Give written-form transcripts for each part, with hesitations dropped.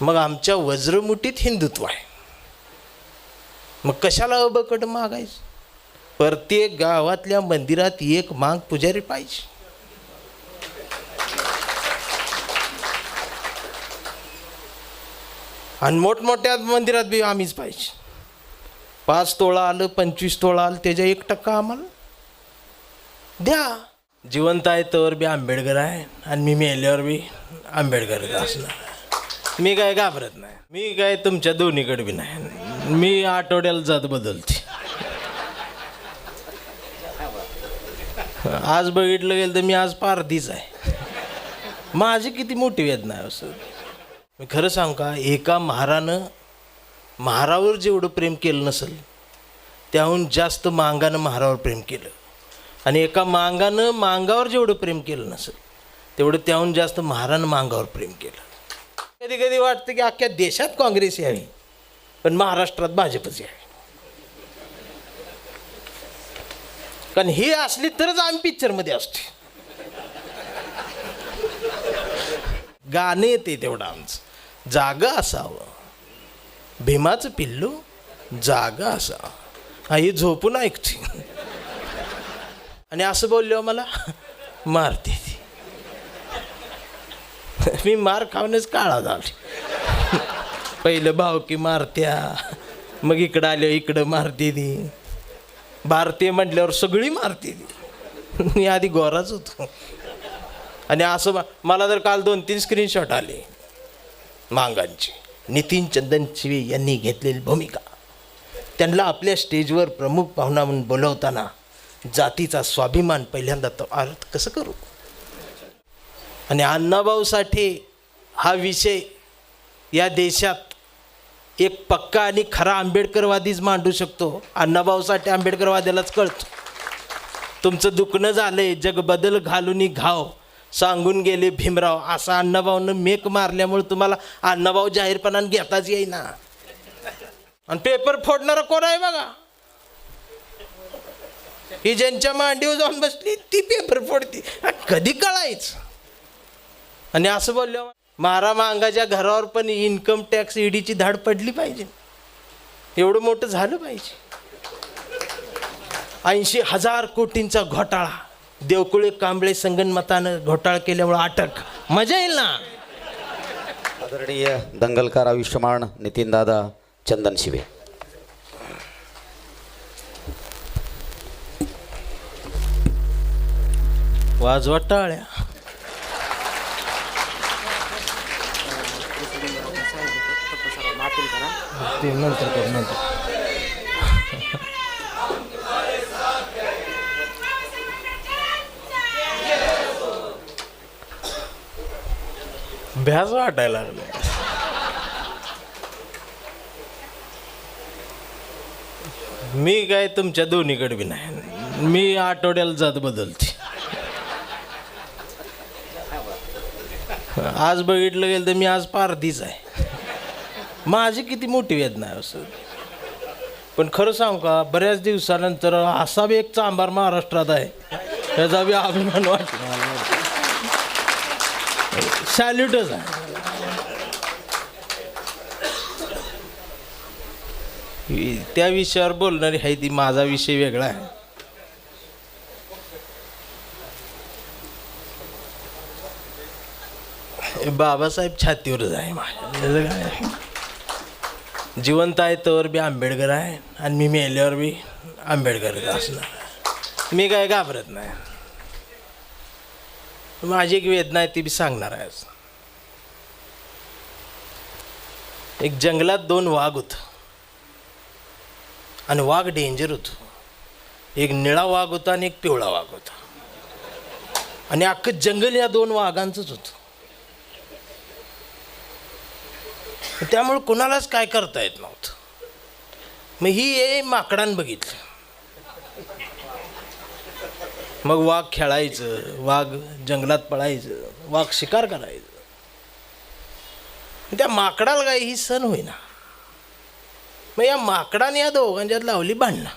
मग आमच्या वज्रमुठीत हिंदुत्व आहे. मग कशाला अबकट मागायचं? प्रत्येक गावातल्या मंदिरात एक माग पुजारी पाहिजे. आणि मोठमोठ्या मंदिरात बी आम्हीच पाहिजे. 5 तोळा आलं 25 तोळा आलं त्याच्या 1% आम्हाला द्या. जिवंत आहे तर बी आंबेडकर आहे आणि मी मेल्यावर बी आंबेडकर असणार. मी काय घाबरत नाही. मी काय तुमच्या दोन्हीकडे बी नाही. मी आठवड्याला जात बदलते. आज बघितलं गेलं तर मी आज पारधीच आहे. माझी किती मोठी वेदना आहे असं. मी खरं सांगू का, एका महारावर जेवढं प्रेम केलं नसेल त्याहून जास्त मांगानं महारावर प्रेम केलं. आणि एका मांगानं मांगावर जेवढं प्रेम केलं नसेल तेवढं त्याहून जास्त महारानं मांगावर प्रेम केलं. कधी कधी वाटतं की अख्ख्या देशात काँग्रेस यावी पण महाराष्ट्रात भाजपच यावी. कारण ही असली तरच आम्ही पिक्चरमध्ये असतो. गाणं येते तेवढं आमचं, जागा असावं भीमाचं पिल्लू जागा असावं. हा ही झोपून ऐकते आणि असं बोललो मला मारते ती. मी मार खाऊनच काळा झाला. पहिलं भावकी मारत्या, मग इकडं आल्या इकडं मारते ती. भारतीय म्हटल्यावर सगळी मारते ती. मी आधी गोराच होतो. आणि असं मला तर काल 2-3 स्क्रीनशॉट आले मांगांची. नितीन चंदन शिवे यांनी घेतलेली भूमिका, त्यांना आपल्या स्टेजवर प्रमुख पाहुणा म्हणून बोलवताना जातीचा स्वाभिमान पहिल्यांदा तो अर्थ कसं करू. आणि अण्णाभाऊ साठे हा विषय या देशात एक पक्का आणि खरा आंबेडकरवादीच मांडू शकतो. अण्णाभाऊ साठे आंबेडकरवाद्यालाच कळतो. तुमचं दुखणं झालंय जग बदल घालून घाव सांगून गेले भीमराव, असा अण्णाभाऊनं मेक मारल्यामुळे तुम्हाला अण्णाभाऊ जाहीरपणाने घेताच येईना. आणि पेपर फोडणारा कोण आहे बघा, ही ज्यांच्या मांडीवर जाऊन बसली ती पेपर फोडती. कधी कळायचं. आणि असं बोललो मारा मांगाच्या घरावर पण इन्कम टॅक्स ईडीची धाड पडली पाहिजे. एवढं मोठं झालं पाहिजे. 80,000 कोटींचा घोटाळा, देवकुळे कांबळे संगनमतानं घोटाळा केल्यामुळे अटक. मजा येईल ना. आदरणीय दंगलकार आयुष्यमान नितीनदादा चंदन शिवे. वाजवा टाळ्या. ते नंतर कर नंतर. भ्यास वाटायला लागलं. मी काय तुमच्या दोन्हीकडे बी नाही. मी आठवड्याला जात बदलते. आज बघितलं गेलं तर मी आज पारधीच आहे. माझी किती मोठी वेदना आहे असं. पण खरं सांगू का, बऱ्याच दिवसानंतर असा बी एक चांभार महाराष्ट्रात आहे याचा बी अभिमान वाटतो. सॅल्यूटच आहे. त्या विषयावर बोलणारी आहे ती, माझा विषय वेगळा आहे. बाबासाहेब छातीवरच आहे माझ्या. जिवंत आहे तर बी आंबेडकर आहे आणि मी मेल्यावर बी आंबेडकर असणार. मी काय घाबरत नाही. माझी एक वेदना आहे ती बी सांगणार आहे. एक जंगलात 2 वाघ होतं आणि वाघ डेंजर होतो. एक निळा वाघ होता आणि एक पिवळा वाघ होता. आणि अख्खं जंगल या 2 वाघांचंच होतं. त्यामुळे कोणालाच काय करता येत नव्हतं. मग ही माकडानं बघितलं. मग वाघ खेळायचं, वाघ जंगलात पळायचं, वाघ शिकार करायचं. त्या माकडाला काय ही सण होईना. मग या माकडाने या दोघांच्यात लावली भांडणं.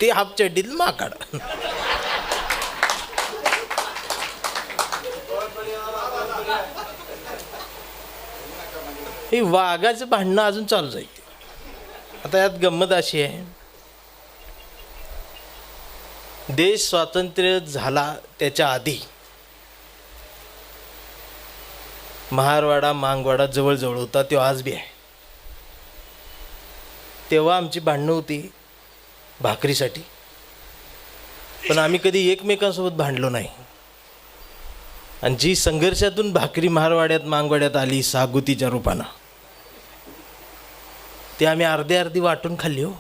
ती हाफ चड्डीत माकड. हे वाघाचं भांडणं अजून चालू जाईल. आता यात गंमत अशी आहे, देश स्वातंत्र्य झाला त्याच्या आधी महारवाडा मांगवाडा जवळजवळ होता, तो आज बी आहे. तेव्हा आमची भांडणं होती भाकरीसाठी, पण आम्ही कधी एकमेकांसोबत भांडलो नाही. आणि जी संघर्षातून भाकरी महारवाड्यात मांगवाड्यात आली सागुतीच्या रूपानं, ते आम्ही अर्धी अर्धी वाटून खाल्ली. हो,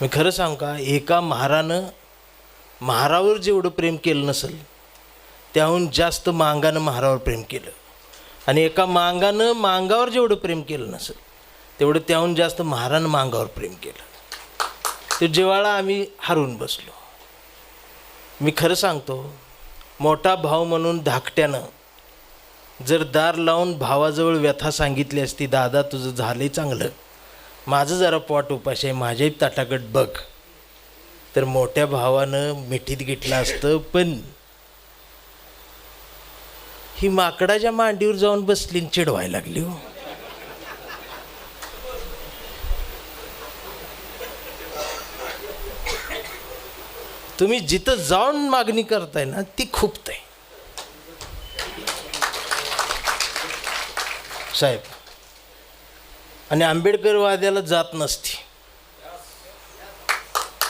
मी खरं सांगू का, एका महारानं महारावर जेवढं प्रेम केलं नसेल त्याहून जास्त मांगानं महारावर प्रेम केलं, आणि एका मांगानं मांगावर जेवढं प्रेम केलं नसेल तेवढं त्याहून जास्त महारानं मांगावर प्रेम केलं. ते जेव्हा आम्ही हरवून बसलो. मी खरं सांगतो, मोठा भाऊ म्हणून धाकट्यानं जर दार लावून भावाजवळ व्यथा सांगितली असती, दादा तुझं झालंय चांगलं, माझं जरा पोट उपाशी आहे, माझ्याही ताटाकट बघ, तर मोठ्या भावानं मिठीत घेतलं असतं. पण ही माकडाच्या मांडीवर जाऊन बसली, चिडवायला लागली. हो, तुम्ही जिथं जाऊन मागणी करताय ना ती खूपत आहे साहेब. आणि आंबेडकरवाद्याला जात नसती,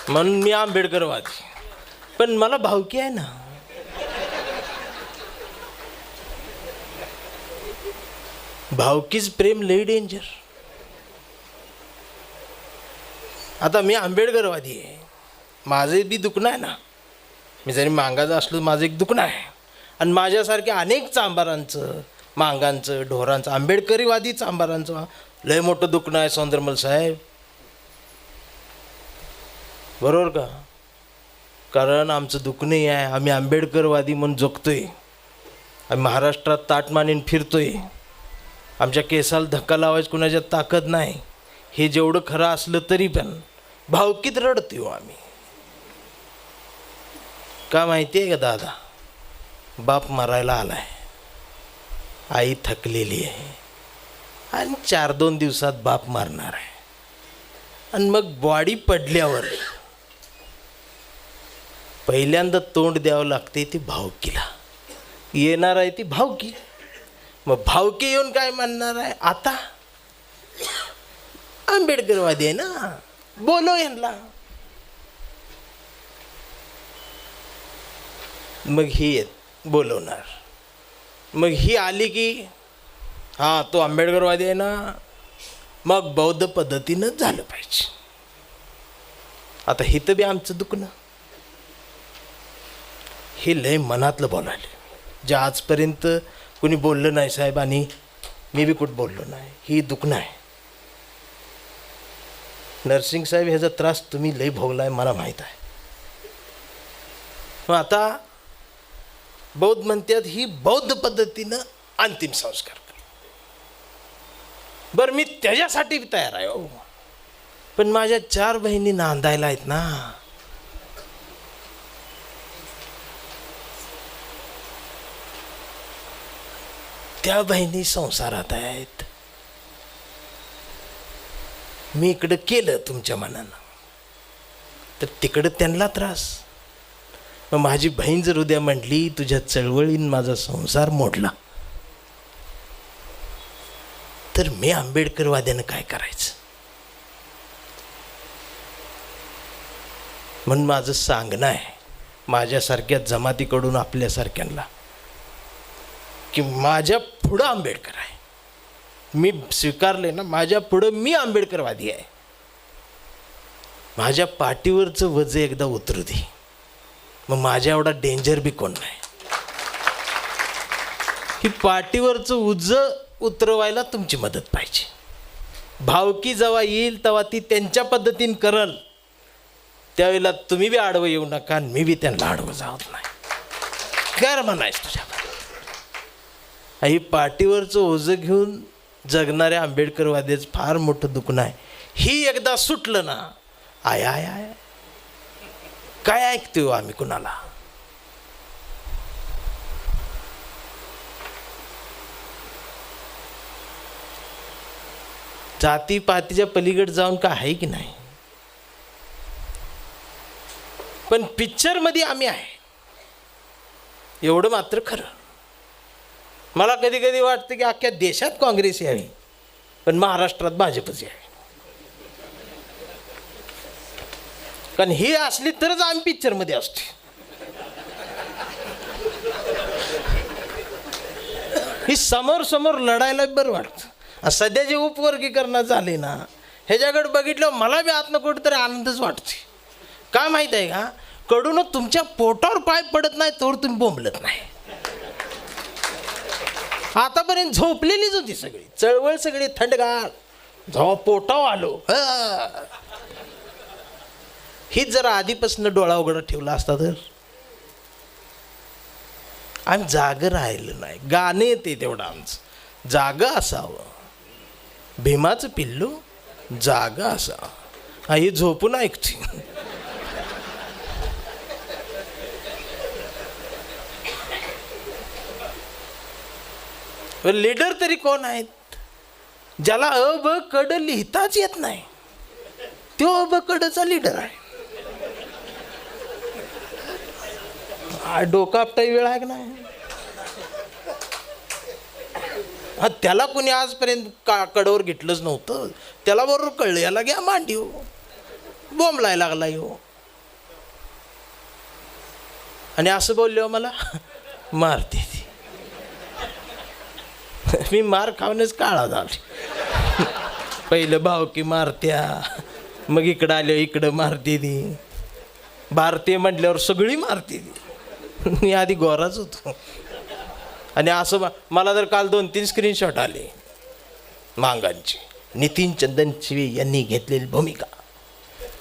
म्हणून मी आंबेडकरवादी, पण मला भावकी आहे ना. भावकीच प्रेम लई डेंजर. आता मी आंबेडकरवादी आहे, माझं बी दुखणं आहे ना. मी जरी मांगाचं असलो माझं एक दुखणं आहे, आणि माझ्यासारख्या अनेक चांबारांचं, मांगांचं, ढोरांचं, आंबेडकरीवादी चांबारांचं लय मोठं दुखणं आहे सौंदरमल साहेब. बरोबर का? कारण आमचं दुखणं हे आहे, आम्ही आंबेडकरवादी म्हणून जगतोय, आम्ही महाराष्ट्रात ताट मानेन फिरतोय, आमच्या केसाला धक्का लावायची कुणाच्यात ताकद नाही. हे जेवढं खरं असलं तरी पण भावकीत रडतोय आम्ही. का माहिती आहे का दादा, बाप मरायला आलाय, आई थकलेली आहे, आणि 4-2 दिवसात बाप मारणार आहे. आणि मग बॉडी पडल्यावर पहिल्यांदा तोंड द्यावं लागते ती भावकीला. येणार आहे ती भावकी. मग भावकी येऊन काय म्हणणार आहे, आता आंबेडकरवादी आहे ना, बोलो यांना. मग ही बोलवणार, मग ही आली की हां तो आंबेडकरवादी आहे ना, मग बौद्ध पद्धतीनं झालं पाहिजे. आता हे तर बी आमचं दुखणं, हे लय मनातलं बोलायले, जे आजपर्यंत कुणी बोललं नाही साहेब, आणि मी बी कुठं बोललो नाही. ही दुखणं आहे. नरसिंग साहेब, ह्याचा त्रास तुम्ही लय भोगला आहे, मला माहीत आहे. मग आता बौद्ध म्हणतात ही बौद्ध पद्धतीनं अंतिम संस्कार कर. बरं, मी त्याच्यासाठी तयार आहे. हो, पण माझ्या 4 बहिणी नांदायला आहेत ना. त्या बहिणी संसारात आहेत. मी इकडं केलं तुमच्या मनानं तर तिकडं त्यांना त्रास. मग माझी बहीण जर उद्या म्हटली तुझ्या चळवळीन माझा संसार मोडला, तर मी आंबेडकरवाद्यानं काय करायचं? म्हणून माझं सांगणं आहे माझ्यासारख्या जमातीकडून आपल्यासारख्यांना की माझ्या पुढं आंबेडकर आहे. मी स्वीकारले ना, माझ्या पुढं मी आंबेडकरवादी आहे. माझ्या पाठीवरचं वज एकदा उतरू दे, मग माझ्या एवढा डेंजर बी कोण नाही. ही पाठीवरचं उज उतरवायला तुमची मदत पाहिजे. भावकी जेव्हा येईल तेव्हा ती त्यांच्या पद्धतीने करल, त्यावेळेला तुम्ही बी आडवं येऊ नका, आणि मी बी त्यांना आडवं जात नाही. कर म्हणायचं तुझ्या. ही पाठीवरचं ओझं घेऊन जगणाऱ्या आंबेडकरवाद्याचं फार मोठं दुखणं आहे. ही एकदा सुटलं ना, आय आय आय काय ऐकतोय आम्ही कुणाला. जातीपातीच्या पलीकडे जाऊन का आहे की नाही, पण पिक्चरमध्ये आम्ही आहे एवढं मात्र खरं. मला कधी कधी वाटतं की अख्ख्या देशात काँग्रेस यावी, पण महाराष्ट्रात भाजपच यावी. कारण ही असली तरच आम्ही पिक्चरमध्ये असतो. ही समोर समोर लढायला बरं वाटतं. सध्या जे उपवर्गीकरण झाले ना, ह्याच्याकडे बघितलं मला बी आतनं कुठेतरी आनंदच वाटते. का माहीत आहे का, कडून तुमच्या पोटावर पाय पडत नाही तोवर तुम्ही बोंबलत नाही. आतापर्यंत झोपलेलीच होती सगळी चळवळ, सगळी थंडगार. जेव्हा पोटावर आलो, हीच जरा आधीपासून डोळा उघडा ठेवला असता तर आम्ही जागं राहिलं नाही. गाणं येते तेवढं आमचं, जागं असावं. भीमाचं पिल्लू जागं असावं. हा, ही झोपून ऐकते. लीडर तरी कोण आहेत, ज्याला अ ब कड लिहिताच येत नाही, तो अ ब कडचा लीडर आहे. डोका आपटाई वेळ आहे का नाही. हा, त्याला कोणी आजपर्यंत कडवर घेतलंच नव्हतं. त्याला बरोबर कळलं, याला घ्या मांडी हो, बोंबलाय लागला हो. आणि असं बोलले मला मारते ती. मी मार खाऊनच काळा झाला. पहिलं भावकी मारत्या, मग इकडं आल्या इकडं मारते ती. भारतीय म्हटल्यावर सगळी मारते ती. मी आधी गोराच होतो. आणि असं मला तर काल 2-3 स्क्रीनशॉट आले मांगांची. नितीन चंदन शिवे यांनी घेतलेली भूमिका,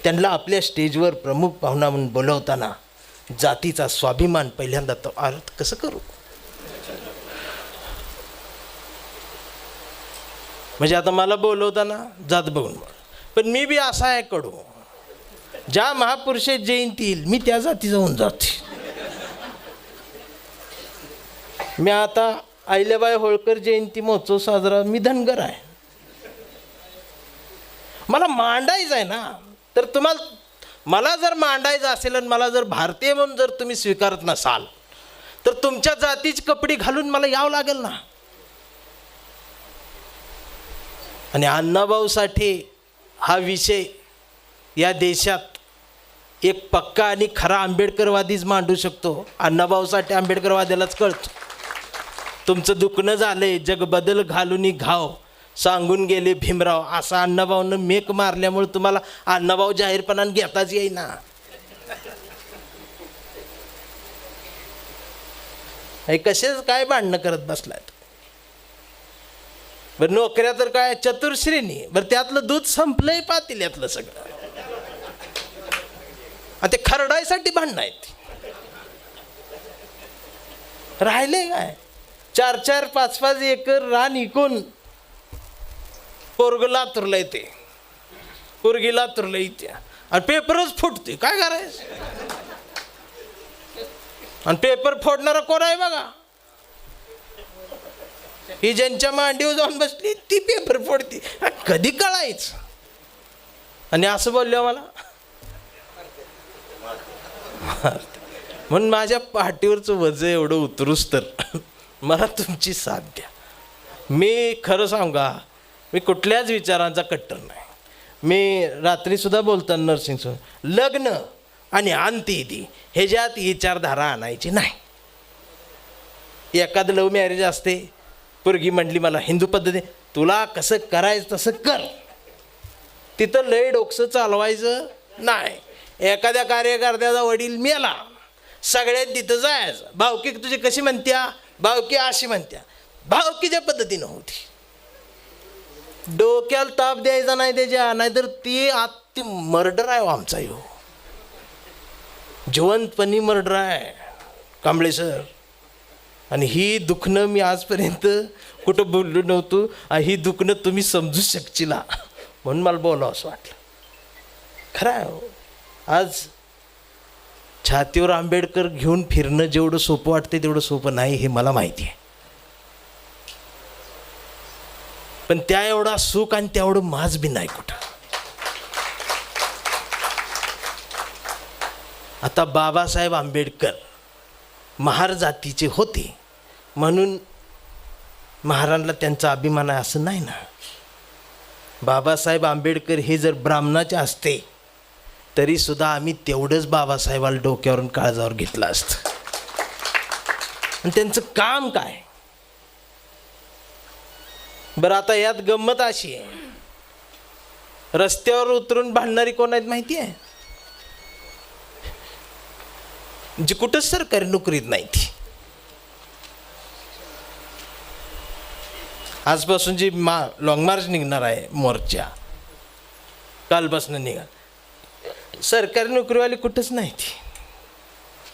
त्यांना आपल्या स्टेजवर प्रमुख पाहुणा म्हणून बोलवताना जातीचा स्वाभिमान पहिल्यांदा तो अर्थ कसं करू. म्हणजे आता मला बोलवताना जात बघून, पण मी बी असा आहे कडू, ज्या महापुरुषे जयंती येईल मी त्या जाती जाऊन जाते. मी आता अहिल्याबाई होळकर जयंती महोत्सव साजरा, मी धनगर आहे. मला मांडायचं आहे ना, तर मला जर मांडायचं असेल आणि मला जर भारतीय म्हणून जर तुम्ही स्वीकारत नसाल तर तुमच्या जातीची कपडी घालून मला यावं लागेल ना. आणि अण्णाभाऊ साठे हा विषय या देशात एक पक्का आणि खरा आंबेडकरवादीच मांडू शकतो. अण्णाभाऊ साठे आंबेडकरवाद्यालाच कळतं. तुमचं दुखणं झालंय, जग बदल घालून घाव सांगून गेले भीमराव, असा अण्णाभाऊनं मेक मारल्यामुळे तुम्हाला अण्णाभाऊ जाहीरपणाने घेताच येईना. हे कसेच काय भांडणं करत बसलात. बरं, नोकऱ्या तर काय चतुर्श्रेणी, बरं त्यातलं दूध संपलंय पातेल्यातलं सगळं. ते खरडायसाठी भांडणं आहेत. राहिले काय 4-4, 5-5 एकर रान इकून पोरगं लातूरला येते, पोरगी लातूरला येते, आणि पेपरच फुटते. काय करायचं. आणि पेपर फोडणारा कोण आहे बघा, ही ज्यांच्या मांडीवर जाऊन बसली ती पेपर फोडते. कधी कळायचं. आणि असं बोललं मला, म्हणून माझ्या पाठीवरचं वजन एवढं उतरूस तर मला तुमची साथ द्या. मी खरं सांगा, मी कुठल्याच विचारांचा कट्टर नाही. मी रात्रीसुद्धा बोलताना नर्सिंग लग्न आणि अंत्यविधी ह्याच्यात विचारधारा आणायची नाही. एखादं लव्ह मॅरेज असते, पोरगी म्हटली मला हिंदू पद्धती, तुला कसं करायचं तसं कर, तिथं लय डोकसं चालवायचं नाही. एखाद्या कार्यकर्त्याचा वडील मेला, सगळ्यात तिथं जायचं. भावकी तुझी कशी म्हणत्या, भावकी अशी म्हणत्या, भावकीच्या पद्धतीनं होती. डोक्याला ताप द्यायचा नाही त्याच्या, नाहीतर ती आत्ती मर्डर आहे आमचा. यो जिवंतपणी मर्डर आहे कांबळे सर. आणि ही दुखणं मी आजपर्यंत कुठं बोललो नव्हतो. ही दुखणं तुम्ही समजू शकचिला म्हणून मला बोलावं असं वाटलं. खरं आहे हो, आज छातीवर आंबेडकर घेऊन फिरणं जेवढं सोपं वाटतं तेवढं सोपं नाही हे मला माहिती आहे. पण त्या एवढा सुख आणि तेवढं माज बी नाही कुठं. आता बाबासाहेब आंबेडकर महार जातीचे होते म्हणून महाराजांना त्यांचा अभिमान आहे असं नाही ना. बाबासाहेब आंबेडकर हे जर ब्राह्मणाचे असते तरीसुद्धा आम्ही तेवढंच बाबासाहेबाला डोक्यावरून काळजावर घेतलं असतं. आणि त्यांचं काम काय. बरं आता यात गंमत अशी आहे, रस्त्यावर उतरून भांडणारी कोण आहेत माहिती आहे? जी कुठं सरकारी नोकरीत नाही ती. आजपासून जी लॉंग मार्च निघणार आहे मोर्चा, कालपासून निघा, सरकारी नोकरीवाली कुठंच नाही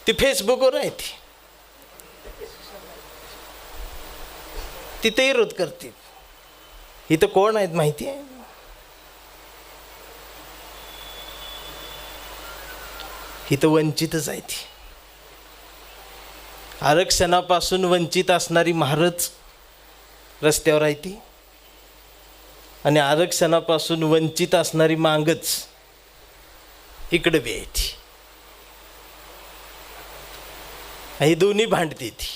ती फेसबुकवर आहे ती. तिथे विरोध करते. इथं कोण आहेत माहिती आहे? इथं वंचितच आहे ती. आरक्षणापासून वंचित असणारी महारच रस्त्यावर आहे ती आणि आरक्षणापासून वंचित असणारी मागच इकडे बी आहे ती. ही दोन्ही भांडते ती.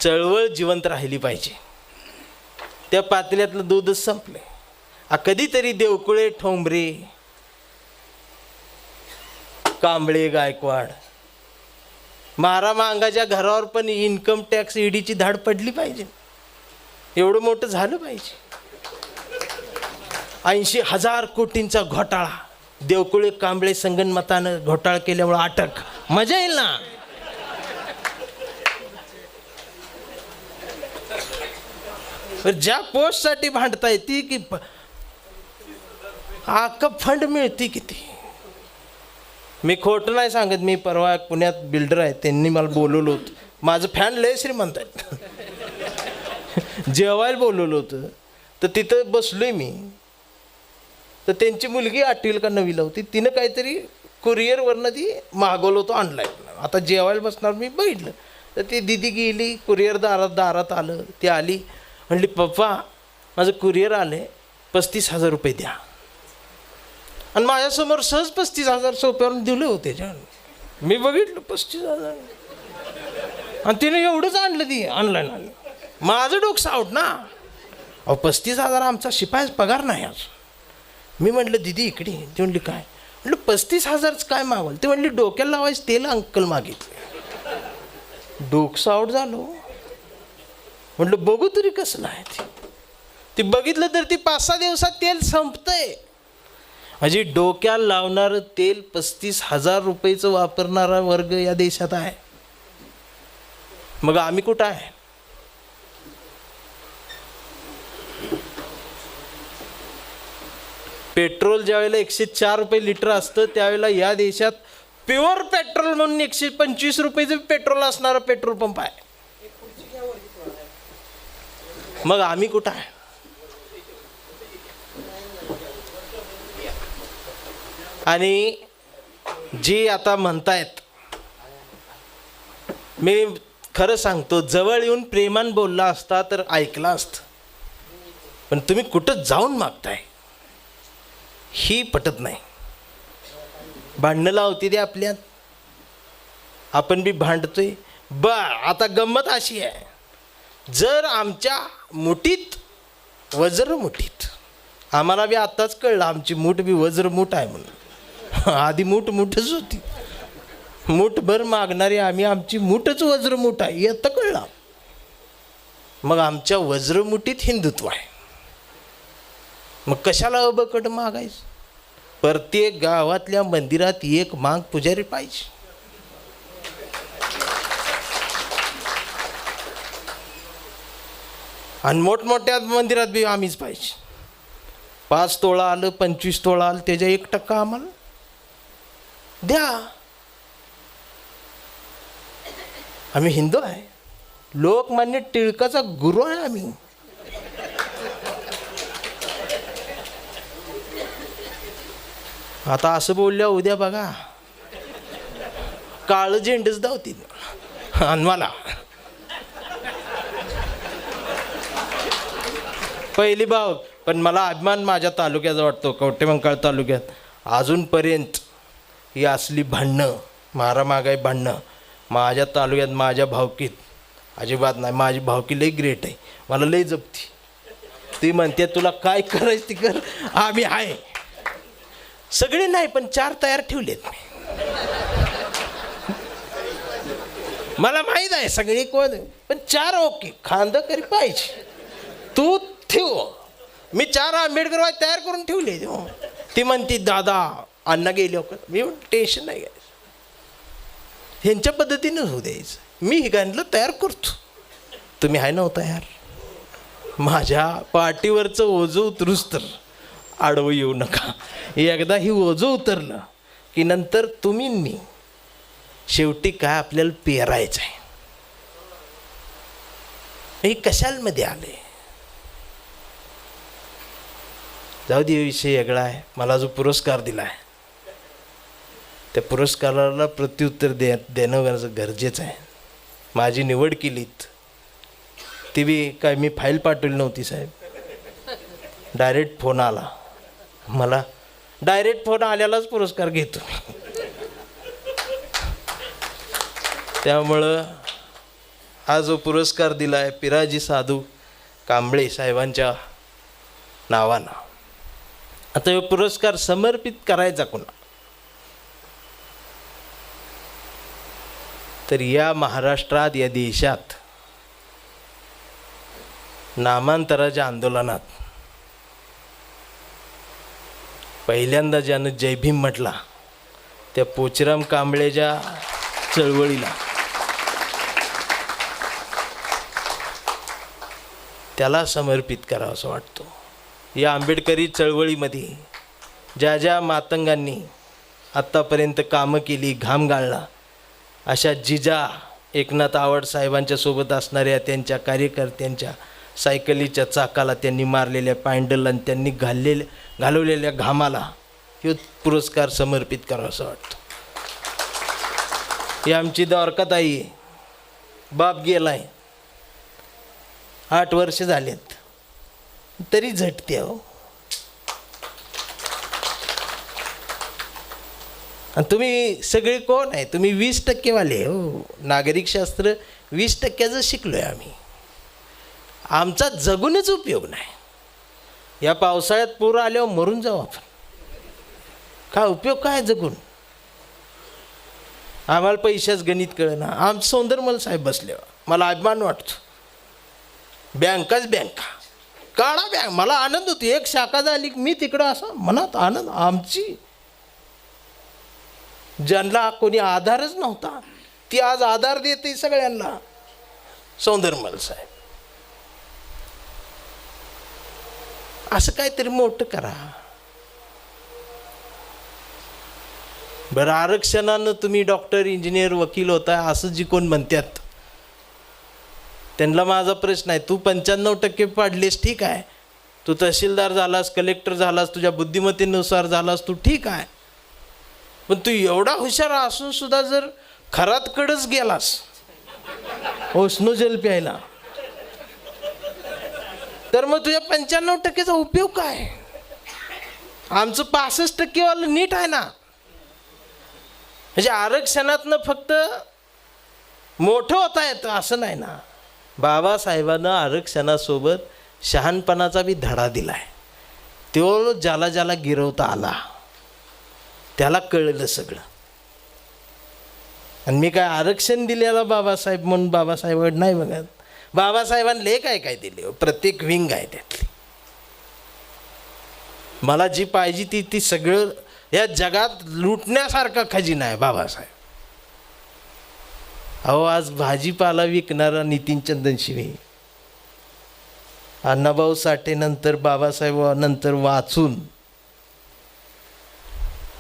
चळवळ जिवंत राहिली पाहिजे. त्या पातळीतलं दूधच संपले. कधीतरी देवकुळे, ठोंबरे, कांबळे, गायकवाड, मांगाच्या घरावर पण इन्कम टॅक्स ईडीची धाड पडली पाहिजे. एवढं मोठं झालं पाहिजे. 80,000 कोटींचा घोटाळा, देवकुळे, कांबळे संगनमतानं घोटाळा केल्यामुळे अटक. मजा येईल ना. ज्या पोस्टसाठी भांडता येते की फंड मिळते किती. मी खोटं नाही सांगत. मी परवा पुण्यात बिल्डर आहे, त्यांनी मला बोलवलं होतं. माझं फॅन लय श्रीमंत आहेत. जेवायला बोलवलं होतं तर तिथं बसलोय मी. तर त्यांची मुलगी 8वीला का 9वीला होती. तिनं काहीतरी कुरिअरवरनं ती मागवलं होतं ऑनलाईन. आता जेवायला बसणार मी बघितलं तर ती दिदी गेली, कुरिअर दारात आलं. ती आली, म्हणली पप्पा माझं कुरिअर आले, 35,000 रुपये द्या. आणि माझ्यासमोर सहज 35,000 सोप्यावरून दिले होते. मी बघितलं 35,000 आणि तिने एवढंच आणलं ती ऑनलाईन आणलं. माझं डोकं आउट ना. 35,000 आमचा शिपायाचा पगार नाही आज. मी म्हटलं दिदी इकडे. ती म्हणली काय? म्हटलं 35,000च काय मागवलं? ते म्हणली डोक्याला लावायचं तेल अंकल मागितले. डोकं आउट झालो. म्हटलं बघू तरी कसलं आहे ती बघितलं तर ती 5-6 दिवसात तेल संपतंय. म्हणजे डोक्याला लावणारं तेल 35,000 रुपयेचं वापरणारा वर्ग या देशात आहे. मग आम्ही कुठं आहे? पेट्रोल ज्यावेळेला 104 रुपये लिटर असतं त्यावेळेला या देशात प्युअर पेट्रोल म्हणून 125 रुपयेचं पेट्रोल असणारा पेट्रोल पंप आहे. मग आम्ही कुठं आहे? आणि जी आता म्हणतायत, मी खरं सांगतो जवळ येऊन प्रेमान बोलला असता तर ऐकला असतं. पण तुम्ही कुठं जाऊन मागताय ही पटत नाही. भांडणं लावते ते आपल्यात, आपण बी भांडतोय. आता गंमत अशी आहे, जर आमच्या मुठीत वज्र मुठीत, आम्हाला बी आत्ताच कळलं आमची मूठ बी वज्र मूठ आहे म्हणून. आधी मूठच होती. मूठभर मागणारी आम्ही, आमची मूठच वज्र मूठ आहे हे आता कळलं. मग आमच्या वज्रमुठीत हिंदुत्व आहे. मग कशाला अबकड मागायचं? प्रत्येक गावातल्या मंदिरात एक माग पुजारी पाहिजे. आणि मोठमोठ्या मंदिरात बी आम्हीच पाहिजे. 5 तोळा आलं, 25 तोळा आलं, त्याच्या 1% आम्हाला द्या. आम्ही हिंदू आहे. लोकमान्य टिळकाचा गुरु आहे आम्ही. आता असं बोलल्या उद्या बघा काळं झेंडच धावतील आणि मला. पहिली भाव. पण मला अभिमान माझ्या तालुक्याचा वाटतो, कवटेमंकाळ तालुक्यात अजूनपर्यंत ही असली भांडणं, मारामागाई भांडणं माझ्या तालुक्यात माझ्या भावकीत अजिबात नाही. माझी भावकी लई ग्रेट आहे, मला लई जपती. ती म्हणते तुला काय करायचं ती कर, आम्ही आहे. सगळे नाही पण 4 तयार ठेवलेत मी. मला माहीत आहे सगळी कोण, पण 4 ओके खांदकरी पाहिजे. तू ठेव, मी 4 आंबेडकर तयार करून ठेवले. ती म्हणती दादा अण्णा गेले हो. मी टेन्शन नाही घ्यायचं, ह्यांच्या पद्धतीनंच होऊ द्यायचं. मी हे गाणलं तयार करतो, तुम्ही आहे नव्हता यार. माझ्या पाठीवरचं ओझं उतरूस तर आडवं येऊ नका. एकदा ही ओझं उतरलं की नंतर तुम्ही मी शेवटी काय आपल्याला पेरायचं आहे. हे कशालमध्ये आले जाऊ दे, विषय वेगळा आहे. मला जो पुरस्कार दिला आहे त्या पुरस्काराला प्रत्युत्तर देणं गरजेचं आहे. माझी निवड केलीत ती बी काय मी फाईल पाठवली नव्हती साहेब. डायरेक्ट फोन आला मला, डायरेक्ट फोन आल्यालाच पुरस्कार घेतो. त्यामुळं हा जो पुरस्कार दिला आहे पिराजी साधू कांबळे साहेबांच्या नावानं. आता हे पुरस्कार समर्पित करायचा कोणा, तर या महाराष्ट्रात या देशात नामांतराच्या आंदोलनात पहिल्यांदा ज्यानं जय भीम म्हटला त्या पोचराम कांबळेच्या चळवळीला, त्याला समर्पित करावं असं वाटतं. या आंबेडकरी चळवळीमध्ये ज्या ज्या मातंगांनी आत्तापर्यंत कामं केली, घाम गाळला, अशा जिजा एकनाथ आवड साहेबांच्या सोबत असणाऱ्या त्यांच्या कार्यकर्त्यांच्या सायकलीच्या चाकाला त्यांनी मारलेल्या पॅन्डल आणि त्यांनी घालवलेल्या घामाला हे पुरस्कार समर्पित करावा असं वाटतं. ही आमची द्वारकाताई आहे, बाप गेलाय, 8 वर्ष झालेत तरी झटते हो. आणि तुम्ही सगळे कोण आहे, तुम्ही 20% वाले हो. नागरिकशास्त्र 20%चं शिकलोय आम्ही. आमचा जगूनच उपयोग नाही. या पावसाळ्यात पूर आल्यावर मरून जाऊ आपण, काय उपयोग काय जगून. आम्हाला पैशाच गणित कळना. आमचं सौंदरमल साहेब बसल्यावर मला अभिमान वाटतो. बँकाच बँका काढा बँक, मला आनंद होतो. एक शाखा झाली मी तिकडं असं मनात आनंद. आमची ज्यांना कोणी आधारच नव्हता ती आज आधार देते सगळ्यांना. सौंदरमल साहेब असं काहीतरी मोठं करा. बरं आरक्षणानं तुम्ही डॉक्टर इंजिनियर वकील होता असं जी कोण म्हणतात त्यांना माझा प्रश्न आहे. तू 95% पाडलेस ठीक आहे, तू तहसीलदार झालास, कलेक्टर झालास, तुझ्या बुद्धिमत्तेनुसार झालास, तू ठीक आहे. पण तू एवढा हुशार असून सुद्धा जर खरातकडंच गेलास उष्ण जल प्यायला, तर मग तुझ्या 95%चा उपयोग काय. आमचं 65% वालं नीट आहे ना. म्हणजे आरक्षणातनं फक्त मोठं होता येतं असं नाही ना. बाबासाहेबांनं आरक्षणासोबत शहाणपणाचा बी धडा दिला आहे. तो ज्याला ज्याला गिरवता आला त्याला कळलं सगळं. आणि मी काय आरक्षण दिलेला बाबासाहेब म्हणून बाबासाहेब नाही बघत. बाबासाहेबांना काय काय दिले, प्रत्येक विंग आहे त्यातली. मला जी पाहिजे ती सगळं या जगात लुटण्यासारखा खजिना आहे बाबासाहेब. अहो आज भाजीपाला विकणारा नितीन चंदनशिवे, अण्णाभाऊ साठे नंतर बाबासाहेब नंतर वाचून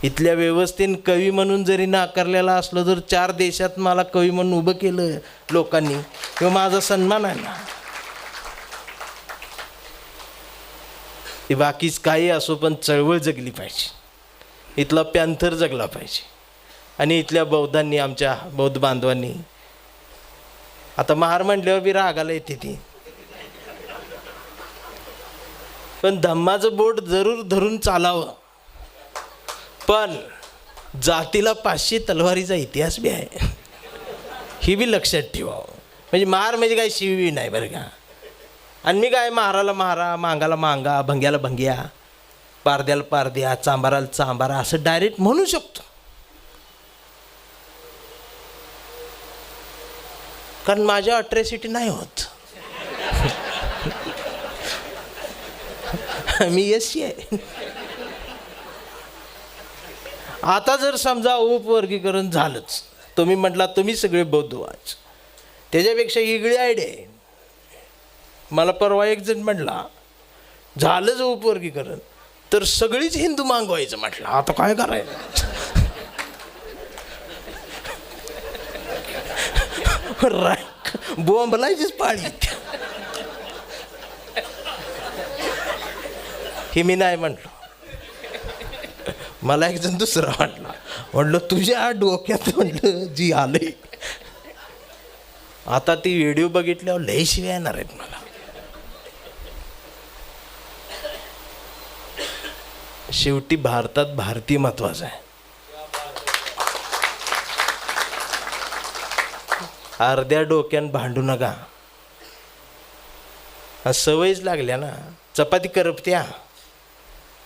इथल्या व्यवस्थेने कवी म्हणून जरी नाकारलेला असलो तर 4 देशात मला कवी म्हणून उभं केलं लोकांनी, किंवा माझा सन्मान आहे ना. ती बाकीच काही असो पण चळवळ जगली पाहिजे. इथला पॅन्थर जगला पाहिजे. आणि इथल्या बौद्धांनी, आमच्या बौद्ध बांधवांनी, आता महार म्हणल्यावर बी रागाला येते ती. पण धम्माचं बोट जरूर धरून चालावं. पण जातीला 500 तलवारीचा इतिहास बी आहे, ही बी लक्षात ठेवावं. म्हणजे महार म्हणजे काय शिवी नाही बरं का. आणि मी काय महाराला महारा, मांगाला मांगा, भंग्याला भंग्या, पारद्याला पारद्या, चांबाराला चांबारा असं डायरेक्ट म्हणू शकतो. कारण माझ्या अट्रॅसिटी नाही होत. मी एससी आहे. आता जर समजा उपवर्गीकरण झालंच, तुम्ही म्हटला तुम्ही सगळे बौद्धवाच, त्याच्यापेक्षा वेगळी आयडिया आहे. मला परवा एक जण म्हटला झालंच उपवर्गीकरण तर सगळीच हिंदू मागवायचं. म्हटलं आता काय करायचं. बोंबलायचीच पाळी. हे मी नाही म्हटलं. मला एक जण दुसरा म्हटलं तुझ्या डोक्यात म्हटलं जी आले. आता ती व्हिडिओ बघितल्यावर लय शिव्या येणार आहेत मला. शेवटी भारतात भारतीय महत्वाचं आहे. अर्ध्या डोक्यान भांडू नका. सवयच लागल्या ना. चपाती करपत्या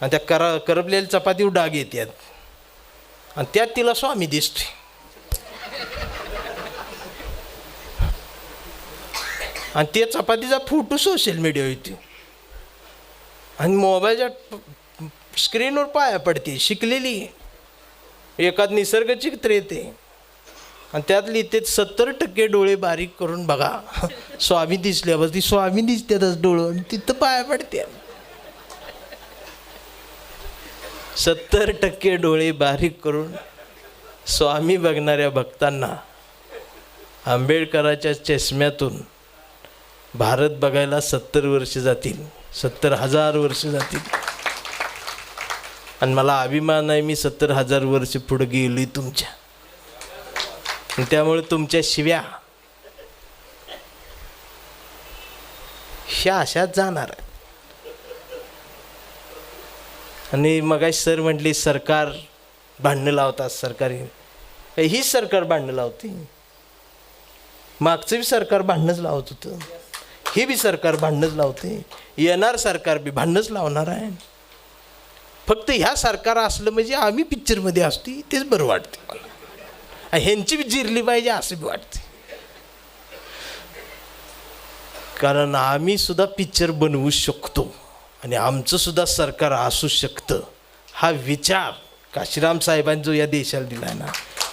आणि त्या करपलेल्या चपातीवर डाग येतात आणि त्यात तिला स्वामी दिसते. आणि त्या चपातीचा फोटो सोशल मीडिया येते आणि मोबाईलच्या स्क्रीनवर पाया पडते. शिकलेली एखाद निसर्ग चित्र येते आणि त्यातली ते 70% डोळे बारीक करून बघा. स्वामी दिसल्यावर ती स्वामी दिसतातच डोळं आणि तिथं पाया पडते. 70% डोळे बारीक करून स्वामी बघणाऱ्या भक्तांना आंबेडकराच्या चष्म्यातून भारत बघायला 70 वर्ष जातील, 70,000 वर्ष जातील. आणि मला अभिमान आहे मी 70,000 वर्ष पुढे गेली तुमच्या. त्यामुळे तुमच्या शिव्या ह्या अशाच जाणार आहे. आणि मगाशी सर म्हटली सरकार भांडणं लावतात. सरकारी ही सरकार भांडणं लावते. मागचं बी सरकार भांडणंच लावत होतं, हे बी सरकार भांडणंच लावते. येणार सरकार बी भांडणंच लावणार आहे. फक्त ह्या सरकार असलं म्हणजे आम्ही पिक्चरमध्ये असते तेच बरं वाटते मला. ह्यांची बी जिरली पाहिजे असं बी वाटते. कारण आम्ही सुद्धा पिक्चर बनवू शकतो आणि आमचं सुद्धा सरकार असू शकतं. हा विचार काशीराम साहेबांनी जो या देशाला दिला आहे ना,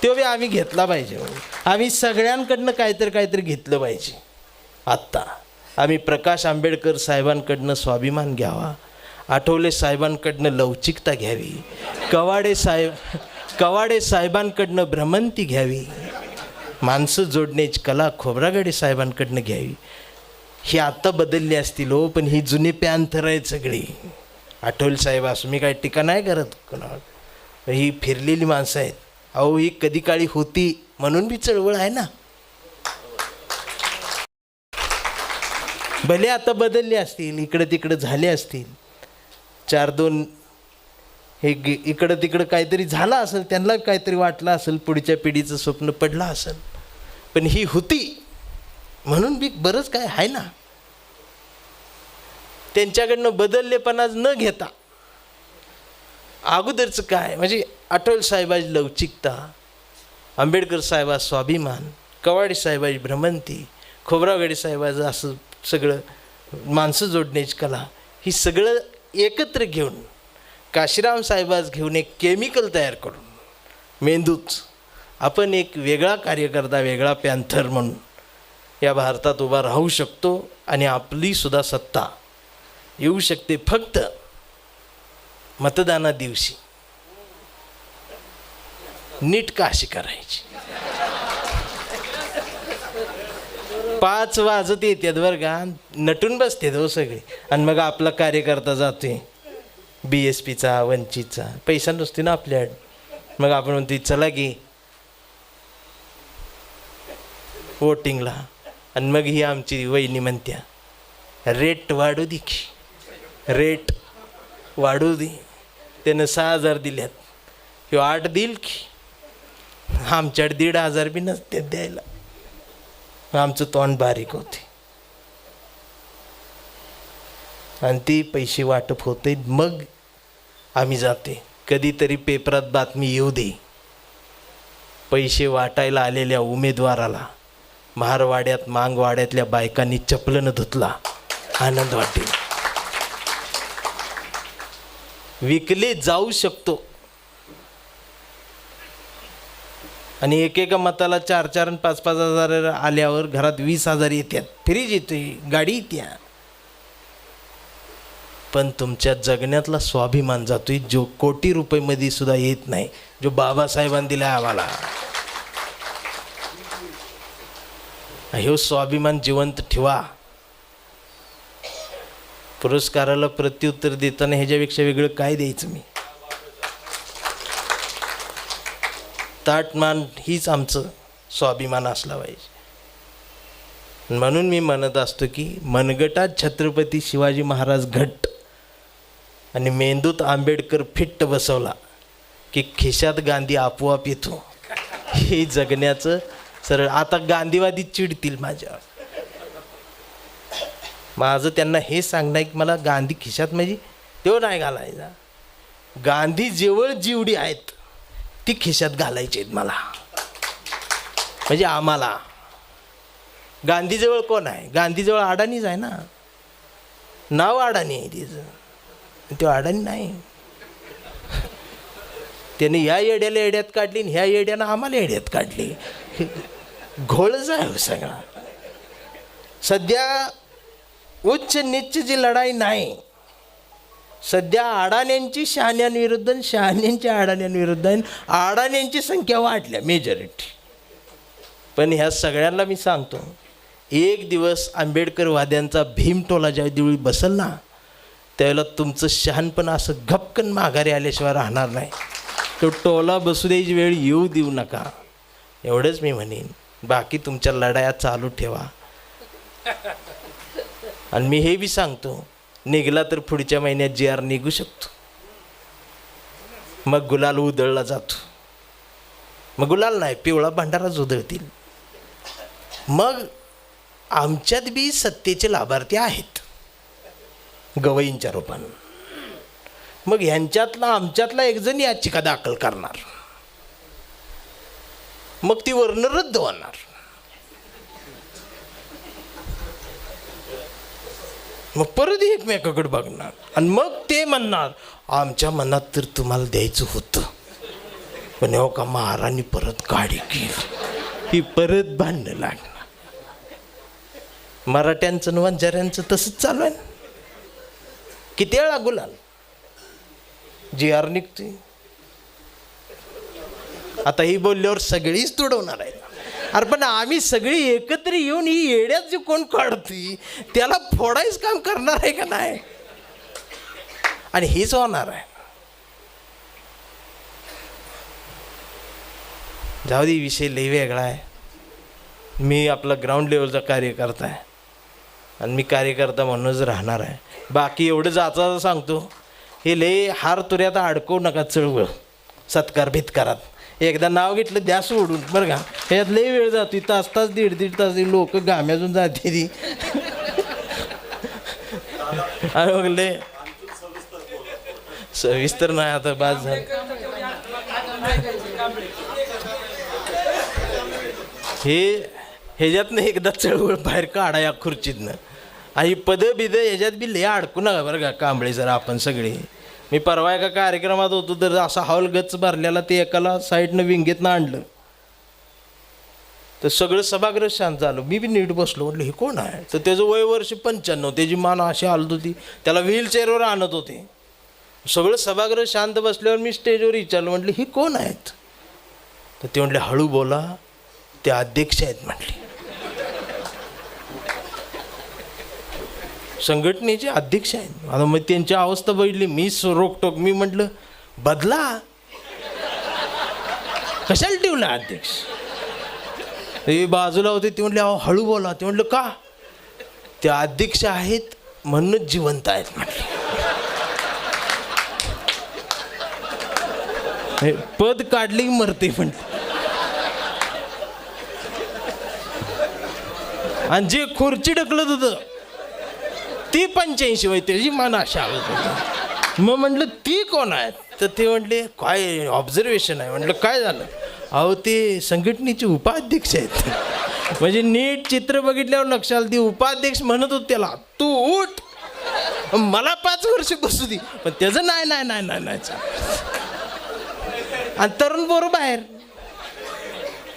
तो बी आम्ही घेतला पाहिजे. आम्ही सगळ्यांकडनं काहीतरी घेतलं पाहिजे. आत्ता आम्ही प्रकाश आंबेडकर साहेबांकडनं स्वाभिमान घ्यावा, आठवले साहेबांकडनं लवचिकता घ्यावी, कवाडे साहेबांकडनं भ्रमंती घ्यावी, माणसं जोडण्याची कला खोब्रागडे साहेबांकडनं घ्यावी. ही आत्ता बदलली असतील हो, पण ही जुनी पॅन्थर आहेत सगळी. आठवले साहेब असं मी काही टीका नाही करत कोणावर, ही फिरलेली माणसं आहेत. अहो ही कधी काळी होती म्हणून बी चळवळ आहे ना. भले आता बदलले असतील, इकडं तिकडं झाले असतील, 4-2 हे इकडं तिकडं काहीतरी झालं असेल, त्यांना काहीतरी वाटलं असेल, पुढच्या पिढीचं स्वप्न पडलं असेल. पण ही होती म्हणून बी बरंच काय आहे ना. त्यांच्याकडनं बदललेपणा न घेता अगोदरचं काय म्हणजे आठवले साहेबाची लवचिकता, आंबेडकर साहेबाचा स्वाभिमान, कवाडे साहेबाची भ्रमंती, खोब्रागडे साहेबाचं असं सगळं माणसं जोडण्याची कला, ही सगळं एकत्र घेऊन काशीराम साहेबास घेऊन एक केमिकल तयार करून मेंदूच आपण एक वेगळा कार्यकर्ता, वेगळा पॅन्थर म्हणून या भारतात उभा राहू शकतो. आणि आपलीसुद्धा सत्ता येऊ शकते. फक्त मतदाना दिवशी नीट काशी करायची. 5 वाजत येतात बरं का, नटून बसते हो सगळे. आणि मग आपला कार्यकर्ता जातोय BSPचा, वंचितचा, पैसा नसते ना आपल्याकडे. मग आपण म्हणतो चला की वोटिंगला. आणि मग ही आमची वहिनी म्हणत्या रेट वाढू देखी, रेट वाढू दे. त्यानं 6,000 दिल्यात, ह्यो 8 देईल की. आमच्याकडे 1,500 बी नसते द्यायला. आमचं तोंड बारीक होते आणि ती पैसे वाटप होते. मग आम्ही जाते. कधीतरी पेपरात बातमी येऊ दे, पैसे वाटायला आलेल्या उमेदवाराला महारवाड्यात मांगवाड्यातल्या बायकांनी चपलन धुतला. आनंद वाटेल. विकले जाऊ शकतो. आणि एकेका मताला 4-4 आणि 5-5 हजार आल्यावर घरात 20,000 येतात. फ्रीज येते, गाडी येत्या. पण तुमच्या जगण्यातला स्वाभिमान जातोय, जो कोटी रुपयेमध्ये सुद्धा येत नाही, जो बाबासाहेबांनी दिला आम्हाला. ह्यो स्वाभिमान जिवंत ठेवा. पुरस्काराला प्रत्युत्तर देताना ह्याच्यापेक्षा वेगळं काय द्यायचं मी. ताटमान हीच आमचं स्वाभिमान असला पाहिजे. म्हणून मी म्हणत असतो की मनगटात छत्रपती शिवाजी महाराज घट्ट आणि मेंदूत आंबेडकर फिट्ट बसवला की खिशात गांधी आपोआप येतो. हे जगण्याचं सरळ. आता गांधीवादी चिडतील माझ्यावर. माझं त्यांना हे सांगणं की मला गांधी खिशात म्हणजे तेव्हा नाही घालायचा. गांधी जेवळ जेवढी आहेत ती खिशात घालायची आहेत मला, म्हणजे आम्हाला. गांधीजवळ कोण आहे? गांधीजवळ अडाणीच आहे ना. नाव अडाणी आहे तिचं, तो अडाणी नाही. त्याने ह्या येड्याला येड्यात काढली आणि ह्या येड्यानं आम्हाला येड्यात काढली. घोळच आहे सगळा. सध्या उच्च नीचची लढाई नाही. सध्या अडाण्यांची शहाण्यांविरुद्ध आणि शहाण्यांच्या अडाण्यांविरुद्ध आहे. अडाण्यांची संख्या वाढल्या मेजॉरिटी. पण ह्या सगळ्यांना मी सांगतो, एक दिवस आंबेडकरवाद्यांचा भीमटोला ज्या दिवशी बसल ना, त्यावेळेला तुमचं शहाणपण असं गपकन माघारी आल्याशिवाय राहणार नाही. तो टोला बसू द्यायची वेळ येऊ देऊ नका, एवढंच मी म्हणेन. बाकी तुमच्या लढाया चालू ठेवा. आणि मी हे बी सांगतो, निघाला तर पुढच्या महिन्यात GR निघू शकतो. मग गुलाल उधळला जातो. मग गुलाल नाही, पिवळा भंडाराच उधळतील. मग आमच्यात बी सत्तेचे लाभार्थी आहेत गवईंच्या रूपानं. मग ह्यांच्यातला आमच्यातला एक जण याचिका दाखल करणार. मग ती वर्ण रद्द होणार. मग परत एकमेकाकडे बघणार आणि मग ते म्हणणार आमच्या मनात तर तुम्हाला द्यायचं होतं, पण हो का महाराणी परत गाडी केली. ही परत भांडणं लागणार. मराठ्यांचं न वंजाऱ्यांचं तसंच चालू आहे. किती वेळा गुलाल GR निघतोय. आता ही बोलल्यावर सगळीच तुडवणार आहे. अरे पण आम्ही सगळी एकत्र येऊन ही येड्यात जे कोण काढते त्याला फोडायचं काम करणार आहे का नाही? आणि हेच होणार आहे. जाऊ दे, विषय लई वेगळा आहे. मी आपला ग्राउंड लेवलचा कार्यकर्ता आहे आणि मी कार्यकर्ता म्हणूनच राहणार आहे. बाकी एवढं जाता सांगतो, हे लई हार तुऱ्यात अडकवू नका. चळवळ सत्कार भितकारात एकदा नाव घेतलं द्या सोडून, बरं का. ह्यात लई वेळ जातो, तास 1.5 तास लोक गाम्यातून जाते ती. अरे सविस्तर नाही आता बाज झालं. ह्याच्यातनं एकदा चळवळ बाहेर काढा या खुर्चीतनं. आणि पदं बिदं ह्याच्यात बी लय अडकू नका बरं का कांबळे सर. आपण सगळे, मी परवा एका कार्यक्रमात होतो तर असा हॉल गच्च भरलेला, ते एकाला साईडनं विंगेतनं आणलं तर सगळं सभागृह शांत झालं. मी बी नीट बसलो, म्हटलं हे कोण आहे? तर त्याचं वय वर्ष 95, त्याची मान अशी हालत होती, त्याला व्हीलचेअरवर आणत होते. सगळं सभागृह शांत बसल्यावर मी स्टेजवर विचारलं, म्हटलं हे कोण आहेत? तर ते म्हटले हळू बोला, ते अध्यक्ष आहेत म्हटले, संघटनेचे अध्यक्ष आहेत. आता मग त्यांची अवस्था बघितली, मी रोकटोक मी म्हटलं बदला, कशाला ठेवला अध्यक्ष? ते बाजूला होते, ते म्हटले अहो हळू बोला. ते म्हटलं का? ते अध्यक्ष आहेत म्हणूनच जिवंत आहेत म्हटले. पद काढली की मरते पण. आणि जे खुर्ची ढकलत होतं ती 85 वय त्याची मान अशा आवत होती. मग म्हटलं ती कोण आहे? तर ते म्हटले काय ऑब्झर्वेशन आहे. म्हटलं काय झालं? अहो ते संघटनेचे उपाध्यक्ष आहेत. म्हणजे नीट चित्र बघितल्यावर लक्षात आलं ती उपाध्यक्ष म्हणत होत त्याला तू उठ मला 5 वर्ष बसू दे. पण त्याचं नाही नाही नाही नाही नाही. आणि तरुण पोरं बाहेर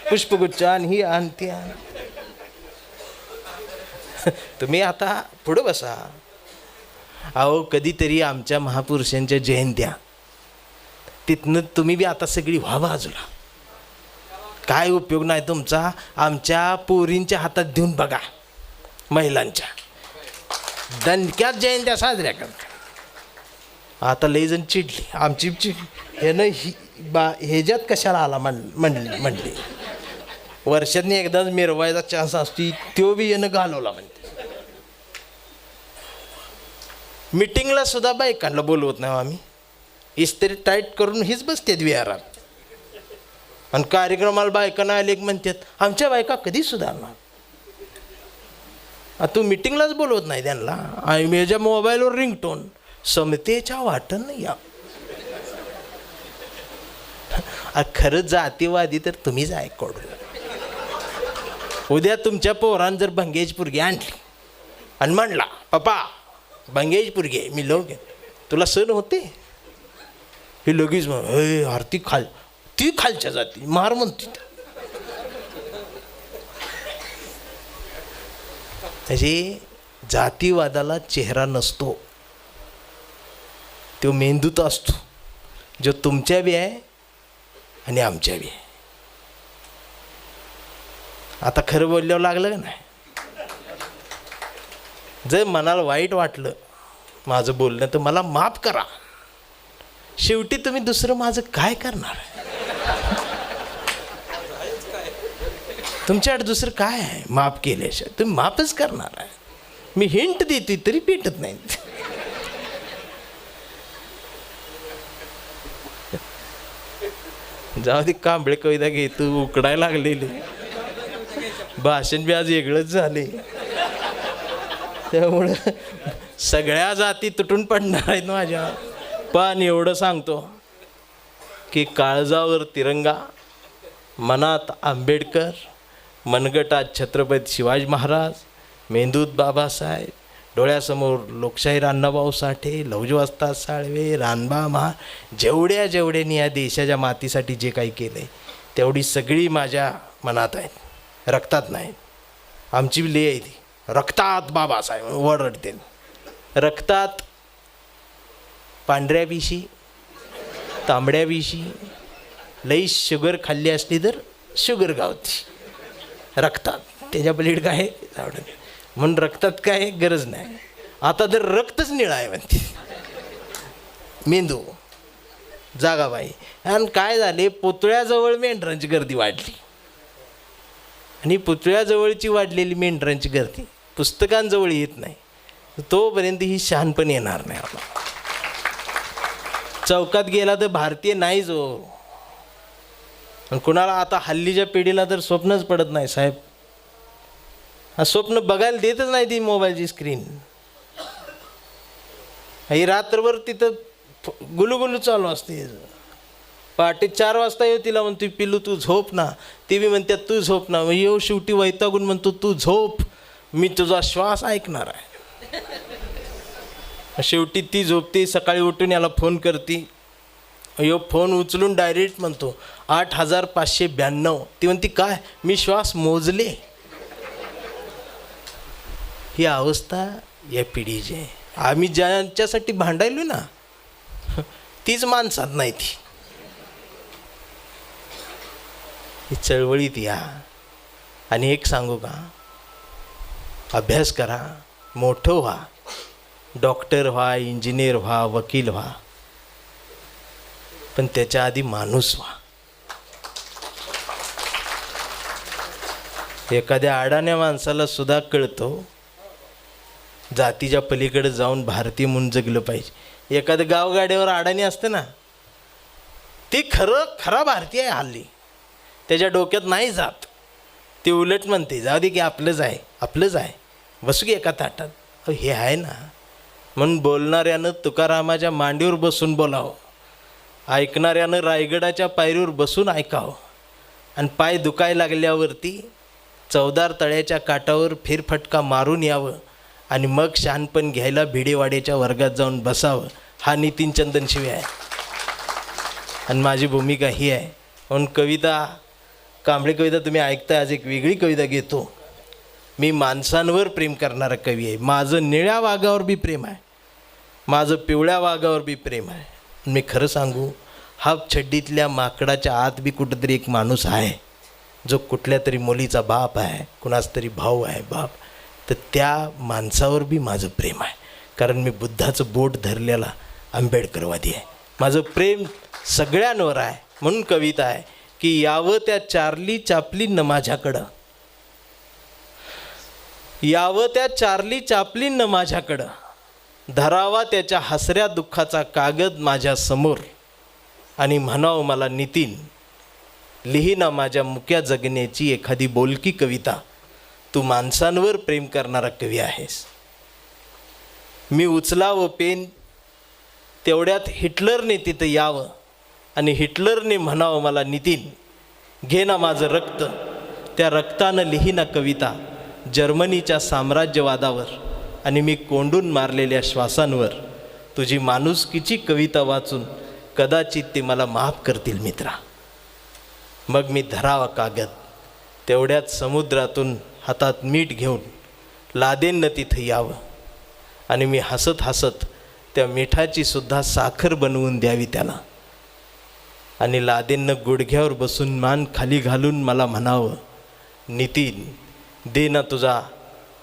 पुष्पगुच्छ आणि ही आण ती आण. तुम्ही आता पुढं बसा. अहो कधीतरी आमच्या महापुरुषांच्या जयंत्या तिथनं तुम्ही बी आता सगळी व्हा बाजूला. काय उपयोग नाही तुमचा. आमच्या पोरींच्या हातात देऊन बघा. महिलांच्या दणक्यात जयंत्या साजऱ्या करतात. आता लई जण चिडली आमची ह्यानं ही ह्याच्यात कशाला आला म्हणले. वर्षातनी एकदाच मिरवायचा चान्स असतो तो बी यानं घालवला म्हणते. मिटिंगला सुद्धा बायकांना बोलवत नाही आम्ही. इस्त्री टाईट करून हीच बसतात विहारात. आणि कार्यक्रमाला बायकांना आले की म्हणतात आमच्या बायका कधी सुधारणार. तू मिटिंगलाच बोलवत नाही त्यांना. आणि माझ्या मोबाईलवर रिंगटोन समतेच्या वाटण या. खरंच जातीवादी तर तुम्हीच ऐकून. उद्या तुमच्या पोरान जर भंगेज पुरगी आणली आणि म्हणला पप्पा भंगेज पुरगी मी लोक तुला सण होते. हे लगेच मग आरती ती खालच्या जाती मार म्हणते. म्हणजे जातीवादाला चेहरा नसतो. तो मेंदूत असतो जो तुमच्या बी आहे आणि आमच्या बी आहे. आता खरं बोलल्यावर लागलं का नाही? जर मनाला वाईट वाटलं माझं बोलणं तर मला माफ करा. शेवटी तुम्ही दुसरं माझं काय करणार? तुमच्याकडे दुसरं काय आहे? माफ केल्याशिवाय तुम्ही माफच करणार आहे. मी हिंट देते तरी पेटत नाही. जाऊ दे कांबळे कविता घे तू उकडायला लागलेली. भाषण बी आज वेगळंच झाले. त्यामुळं सगळ्या जाती तुटून पडणार आहेत माझ्या. पण एवढं सांगतो की काळजावर तिरंगा, मनात आंबेडकर, मनगटात छत्रपती शिवाजी महाराज, मेंदूत बाबासाहेब, डोळ्यासमोर लोकशाहीर अण्णाभाऊ साठे, लहुजी वस्ताद साळवे, रानबा महार, जेवढ्यांनी या देशाच्या मातीसाठी जे काही केलं आहे तेवढी सगळी माझ्या मनात आहेत, रक्तात नाहीत. आमची ले आहे ती रक्तात बाबासाहेब वरडते. रक्तात पांढऱ्या पिशी तांबड्या पिशी लई शुगर खाल्ली असली तर शुगर गावती. रक्तात त्याच्या पलीकडे काय आवडत म्हणून रक्तात काय गरज नाही. आता तर रक्तच निळा आहे म्हणते. मेंदू जागाबाई. आणि काय झाले पुतळ्याजवळ मेंढरांची गर्दी वाढली. आणि पुतळ्याजवळची वाढलेली मेंढरांची गर्दी पुस्तकांजवळ येत नाही. तोपर्यंत ही शहाणपण येणार नाही. आम्हाला चौकात गेला तर भारतीय नाहीच हो. कुणाला आता हल्लीच्या पिढीला तर स्वप्नच पडत नाही साहेब. हा स्वप्न बघायला देतच नाही ती मोबाईलची स्क्रीन. ही रात्रभर तिथं गुलुगुलू चालू असते. पहाटे 4 वाजता येऊ तिला म्हणतो पिल्लू तू झोप ना. ती बी म्हणतात तू झोप ना. येऊ शेवटी वैतागून म्हणतो तू झोप मी तुझा श्वास ऐकणार आहे. शेवटी ती झोपते. सकाळी उठून याला फोन करते. यो फोन उचलून डायरेक्ट म्हणतो 8592. ती म्हणते काय? मी श्वास मोजले. ही अवस्था या पिढीची आहे. आम्ही ज्यांच्यासाठी भांडायलो ना तीच माणसात नाही. ती चळवळीत या. आणि एक सांगू का, अभ्यास करा, मोठं व्हा, डॉक्टर व्हा, इंजिनियर व्हा, वकील व्हा, पण त्याच्या आधी माणूस व्हा. एखाद्या अडाण्या माणसाला सुद्धा कळतो जातीच्या पलीकडे जाऊन भारतीय म्हणून जगलं पाहिजे. एखादं गावगाड्यावर अडाणी असतं ना ती खरा भारतीय आहे हल्ली. त्याच्या डोक्यात नाही जात. ती उलट म्हणते जाऊ दे की आपलंच आहे, बसू की एका ताटात. हे आहे ना. म्हणून बोलणाऱ्यानं तुकारामाच्या मांडीवर बसून बोलावं, ऐकणाऱ्यानं रायगडाच्या पायरीवर बसून ऐकावं, आणि पाय दुखायला लागल्यावरती चवदार तळ्याच्या काठावर फेरफटका मारून यावं, आणि मग शहाणपण घ्यायला भिडेवाड्याच्या वर्गात जाऊन बसावं. हा नितीन चंदन शिवे आहे आणि माझी भूमिका ही आहे. म्हणून कविता, कांबळे कविता तुम्ही ऐकताय. आज एक वेगळी कविता घेतो. मी माणसांवर प्रेम करणारा कवी आहे. माझं निळ्या वाघावर बी प्रेम आहे, माझं पिवळ्या वाघावर बी प्रेम आहे. मी खरं सांगू, हाफ छड्डीतल्या माकडाच्या आत बी कुठंतरी एक माणूस आहे जो कुठल्या तरी मुलीचा बाप आहे, कुणाच तरी भाऊ आहे बाप. तर त्या माणसावर बी माझं प्रेम आहे, कारण मी बुद्धाचं बोट धरलेला आंबेडकरवादी आहे. माझं प्रेम सगळ्यांवर आहे. म्हणून कविता आहे की यावं त्या चार्ली चॅप्लिननं माझ्याकडं, यावं त्या चार्ली चॅप्लिननं माझ्याकडं, धरावा त्याच्या हसऱ्या दुःखाचा कागद माझ्यासमोर, आणि म्हणावं मला नितीन, लिहिना माझ्या मुक्या जगण्याची एखादी बोलकी कविता. तू माणसांवर प्रेम करणारा कवी आहेस. मी उचलावं पेन, तेवढ्यात हिटलरने तिथं यावं, आणि हिटलरने म्हणावं मला नितीन, घे ना माझं रक्त, त्या रक्तानं लिहिना कविता जर्मनीच्या साम्राज्यवादावर, आणि मी कोंडून मारलेल्या श्वासांवर. तुझी माणुसकीची कविता वाचून कदाचित ते मला माफ करतील मित्रा. मग मी धरावा कागद, तेवढ्यात समुद्रातून हातात मीठ घेऊन लादेननं तिथं यावं, आणि मी हसत हसत त्या मिठाची सुद्धा साखर बनवून द्यावी त्याला, आणि लादेननं गुडघ्यावर बसून मान खाली घालून मला म्हणावं, नितीन, दे ना तुझा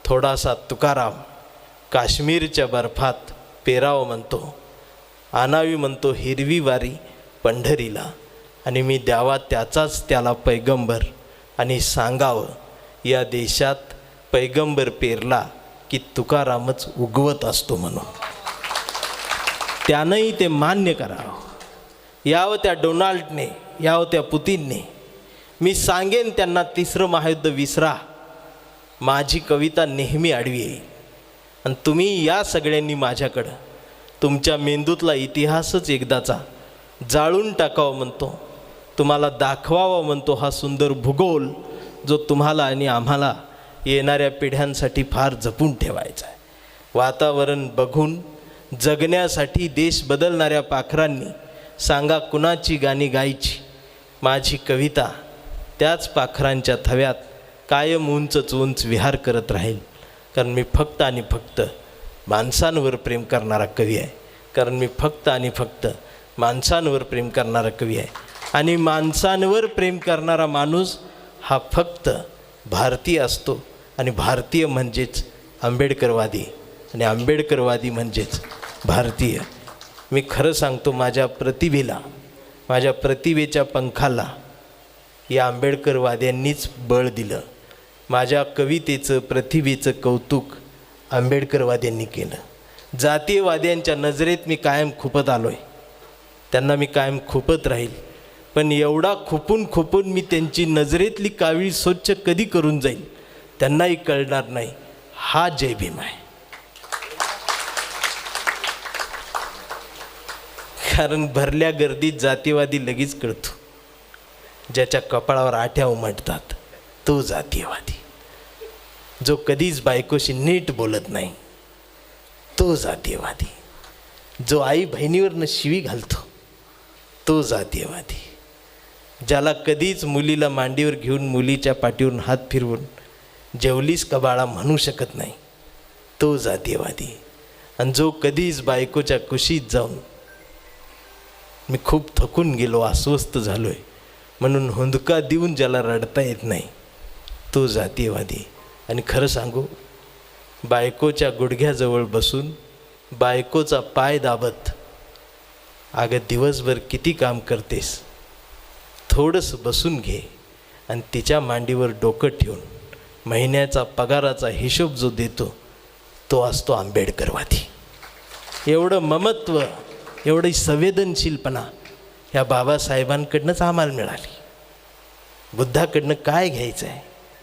थोडासा तुकाराम, काश्मीरच्या बर्फात पेरावं म्हणतो, आणावी म्हणतो हिरवी वारी पंढरीला, आणि मी द्यावा त्याचाच त्याला पैगंबर, आणि सांगावं या देशात पैगंबर पेरला की तुकारामच उगवत असतो म्हणून. त्यानंही ते मान्य करावं. यावं त्या डोनाल्डने, यावं त्या पुतीनने. मी सांगेन त्यांना तिसरं महायुद्ध विसरा, माझी कविता नेहमी आडवी येईल. आणि तुम्ही या सगळ्यांनी माझ्याकडं तुमच्या मेंदूतला इतिहासच एकदाचा जाळून टाकावं म्हणतो, तुम्हाला दाखवावा म्हणतो हा सुंदर भूगोल, जो तुम्हाला आणि आम्हाला येणाऱ्या पिढ्यांसाठी फार जपून ठेवायचा आहे. वातावरण बघून जगण्यासाठी देश बदलणाऱ्या पाखरांनी सांगा कुणाची गाणी गायची. माझी कविता त्याच पाखरांच्या थव्यात कायम उंच विहार करत राहील, कारण मी फक्त आणि फक्त माणसांवर प्रेम करणारा कवी आहे. कारण मी फक्त आणि फक्त माणसांवर प्रेम करणारा कवी आहे. आणि माणसांवर प्रेम करणारा माणूस हा फक्त भारतीय असतो, आणि भारतीय म्हणजेच आंबेडकरवादी, आणि आंबेडकरवादी म्हणजेच भारतीय. मी खरं सांगतो, माझ्या प्रतिभेला, माझ्या प्रतिभेच्या पंखाला या आंबेडकरवाद्यांनीच बळ दिलं. माझ्या कवितेचं, प्रतिभेचं कौतुक आंबेडकरवाद्यांनी केलं. जातीयवाद्यांच्या नजरेत मी कायम खुपत आलो आहे, त्यांना मी कायम खुपत राहील. पण एवढा खुपून मी त्यांची नजरेतली कावीळ स्वच्छ कधी करून जाईल त्यांनाही कळणार नाही. हा जय भीम आहे. कारण भरल्या गर्दीत जातीयवादी लगेच कळतो. ज्याच्या कपाळावर आठ्या उमटतात तो जातीयवादी. जो कधीच बायकोशी नीट बोलत नाही तो जातीयवादी. जो आई बहिणीवरनं शिवी घालतो तो जातीयवादी. ज्याला कधीच मुलीला मांडीवर घेऊन मुलीच्या पाठीवरून हात फिरवून जेवलीस का बाळा म्हणू शकत नाही तो जातीयवादी. आणि जो कधीच बायकोच्या कुशीत जाऊन मी खूप थकून गेलो, अस्वस्थ झालो आहे म्हणून हुंदका देऊन ज्याला रडता येत नाही तो जातीयवादी. आणि खरं सांगू, बायकोच्या गुडघ्याजवळ बसून बायकोचा पाय दाबत, अगं दिवसभर किती काम करतेस, थोडंसं बसून घे, आणि तिच्या मांडीवर डोकं ठेवून महिन्याचा पगाराचा हिशोब जो देतो तो असतो आंबेडकरवादी. एवढं ममत्व, एवढी संवेदनशीलपणा ह्या बाबासाहेबांकडनंच आम्हाला मिळाली. बुद्धाकडनं काय घ्यायचं आहे?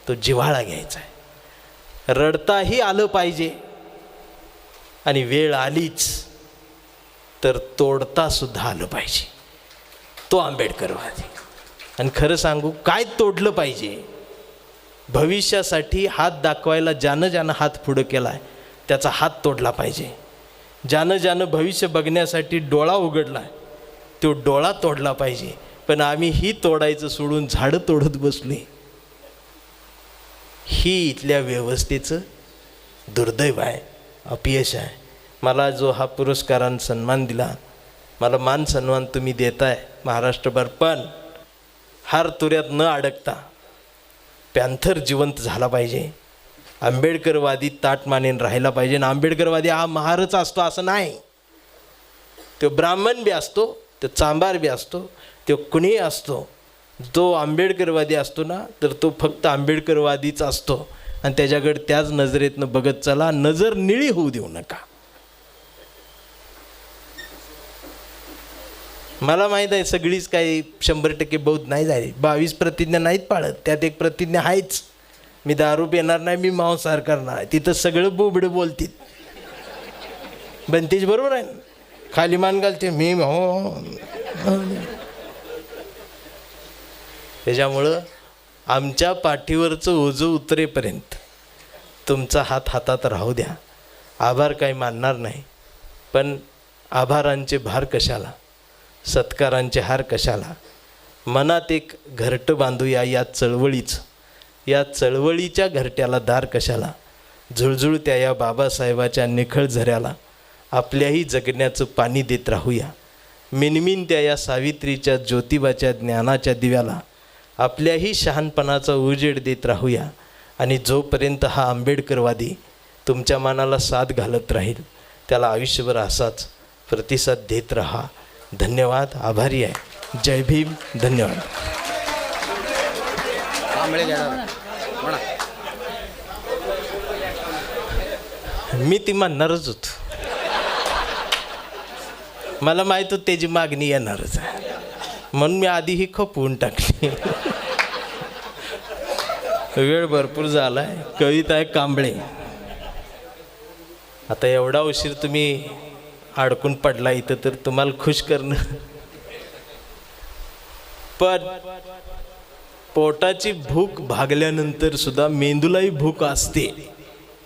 तो जिव्हाळा घ्यायचा आहे. रडताही आलं पाहिजे आणि वेळ आलीच तर तोडता सुद्धा आलं पाहिजे. तो आंबेडकरवादी. आणि खरं सांगू, काय तोडलं पाहिजे? भविष्यासाठी हात दाखवायला ज्यानं ज्यानं हात पुढं केला आहे त्याचा हात तोडला पाहिजे. ज्यानं ज्यानं भविष्य बघण्यासाठी डोळा उघडला आहे तो डोळा तोडला पाहिजे. पण आम्ही ही तोडायचं सोडून झाडं तोडत बसले. ही इथल्या व्यवस्थेचं दुर्दैव आहे, अपयश आहे. मला जो हा पुरस्कारानं सन्मान दिला, मला मान सन्मान तुम्ही देताय महाराष्ट्रभर, पण हार तुऱ्यात न अडकता पॅन्थर जिवंत झाला पाहिजे. आंबेडकरवादी ताट मानेन राहायला पाहिजे. आणि आंबेडकरवादी हा महारच असतो असं नाही. तो ब्राह्मण बी असतो, तो चांभार बी असतो, तो कुणीही असतो. जो आंबेडकरवादी असतो ना तर तो फक्त आंबेडकरवादीच असतो. आणि त्याच्याकडे त्याच नजरेतनं बघत चला. नजर निळी होऊ देऊ नका. मला माहीत आहे सगळीच काही 100% बौद्ध नाही झाली. 22 प्रतिज्ञा नाहीत पाळत. त्यात एक प्रतिज्ञा आहेच, मी दारू पिणार नाही, मी मांसाहार करणार. तिथं सगळं बोबडं बोलतील. बनतेच बरोबर आहे ना, खाली मान घालते मी हो. त्याच्यामुळं आमच्या पाठीवरचं ओझं उतरेपर्यंत तुमचा हात हातात राहू द्या. आभार काही मानणार नाही, पण आभारांचे भार कशाला, सत्कारांचे हार कशाला. मनात एक घरटं बांधूया या चळवळीचं. या चळवळीच्या घरट्याला दार कशाला. झुळझुळत्या या बाबासाहेबाच्या निखळ झऱ्याला आपल्याही जगण्याचं पाणी देत राहूया. मिनमिनत्या या सावित्रीच्या ज्योतिबाच्या ज्ञानाच्या दिव्याला आपल्याही शहाणपणाचा उजेड देत राहूया. आणि जोपर्यंत हा आंबेडकरवादी तुमच्या मनाला साथ घालत राहील त्याला आयुष्यभर असाच प्रतिसाद देत राहा. धन्यवाद. आभारी आहे. जय भीम. धन्यवाद. मी ती म्हणणारच होतो. मला माहीत होतं त्याची मागणी येणारच आहे, म्हणून मी आधीही खपवून टाकली. वेळ भरपूर झाला आहे. कविता आहे कांबळे. आता एवढा उशीर तुम्ही अडकून पडला इथं तर तुम्हाला खुश करणं, पण पोटाची भूक भागल्यानंतर सुद्धा मेंदूलाही भूक असते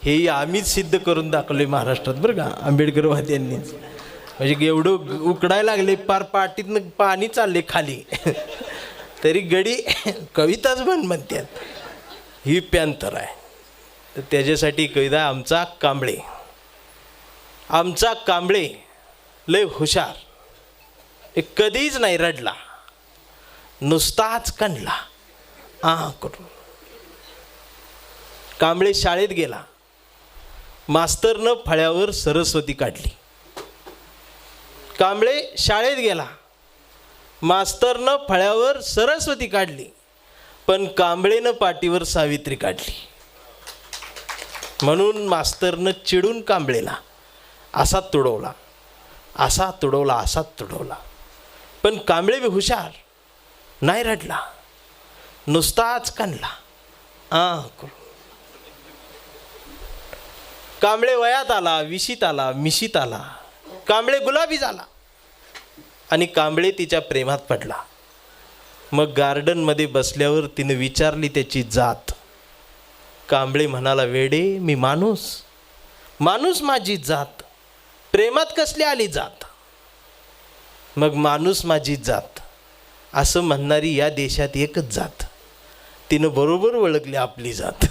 हे आम्हीच सिद्ध करून दाखवले महाराष्ट्रात बरं का, आंबेडकरवाद्यांनीच. म्हणजे एवढं उकडायला लागले, पार पाटीतनं पाणी चालले खाली, तरी गडी कविताच म्हणतात. ही पॅन्थर आहे. तर त्याच्यासाठी कविता आमचा कांबळे. आमचा कांबळे लय हुशार, एक कधीच नाही रडला, नुसताच कणला करून. कांबळे शाळेत गेला, मास्तरनं फळ्यावर सरस्वती काढली. कांबळे शाळेत गेला, मास्तरनं फळ्यावर सरस्वती काढली, पण कांबळेनं पाठीवर सावित्री काढली. म्हणून मास्तरनं चिडून कांबळेला असा तुडवला, असा तुडवला, असा तुडवला. पण कांबळे बी हुशार, नाही रडला, नुसताच कणला करून. कांबळे वयात आला, विशीत आला, मिशीत आला. कांबळे गुलाबी झाला आणि कांबळे तिच्या प्रेमात पडला. मग गार्डनमध्ये बसल्यावर तिने विचारली त्याची जात. कांबळे म्हणाला, वेडे मी माणूस, माणूस माझी जात, प्रेमात कसली आली जात. मग माणूस माझी जात असं म्हणणारी या देशात एकच जात. तिनं बरोबर ओळखली आपली जात.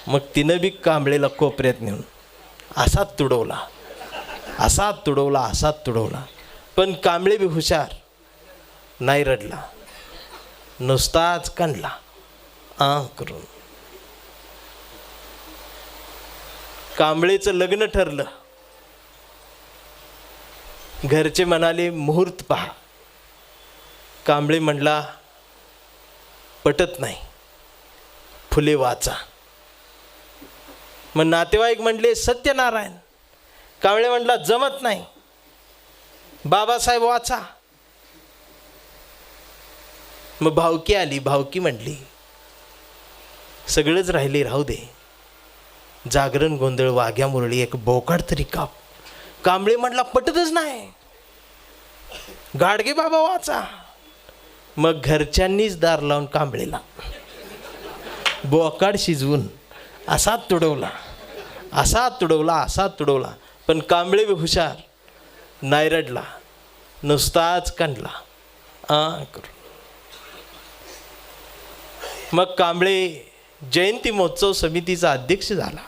मग तिनं बी कांबळेला कोपऱ्यात नेऊन असाच तुडवला, असा तुडवला, असा तुडवला. पण कांबळे बी हुशार, नाही रडला, नुसताच कणला करून. कांबळेचं लग्न ठरलं. घरचे म्हणाले मुहूर्त पहा. कांबळे म्हणला पटत नाही, फुले वाचा. मग नातेवाईक म्हणले सत्यनारायण. कांबळे म्हणला जमत नाही, बाबासाहेब वाचा. मग भावकी आली. भावकी म्हटली सगळंच राहिले राहू दे, जागरण गोंधळ वाघ्या मुरळी एक बोकाड तरी काप. कांबळे म्हटला पटतच नाही, गाडगे बाबा वाचा. मग घरच्यांनीच दार लावून कांबळेला बोकाड शिजवून असा तुडवला, असा तुडवला, असा तुडवला. पण कांबळे बी हुशार, नाही रडला, नुसताच कांडला करून. मग कांबळे जयंती महोत्सव समितीचा अध्यक्ष झाला.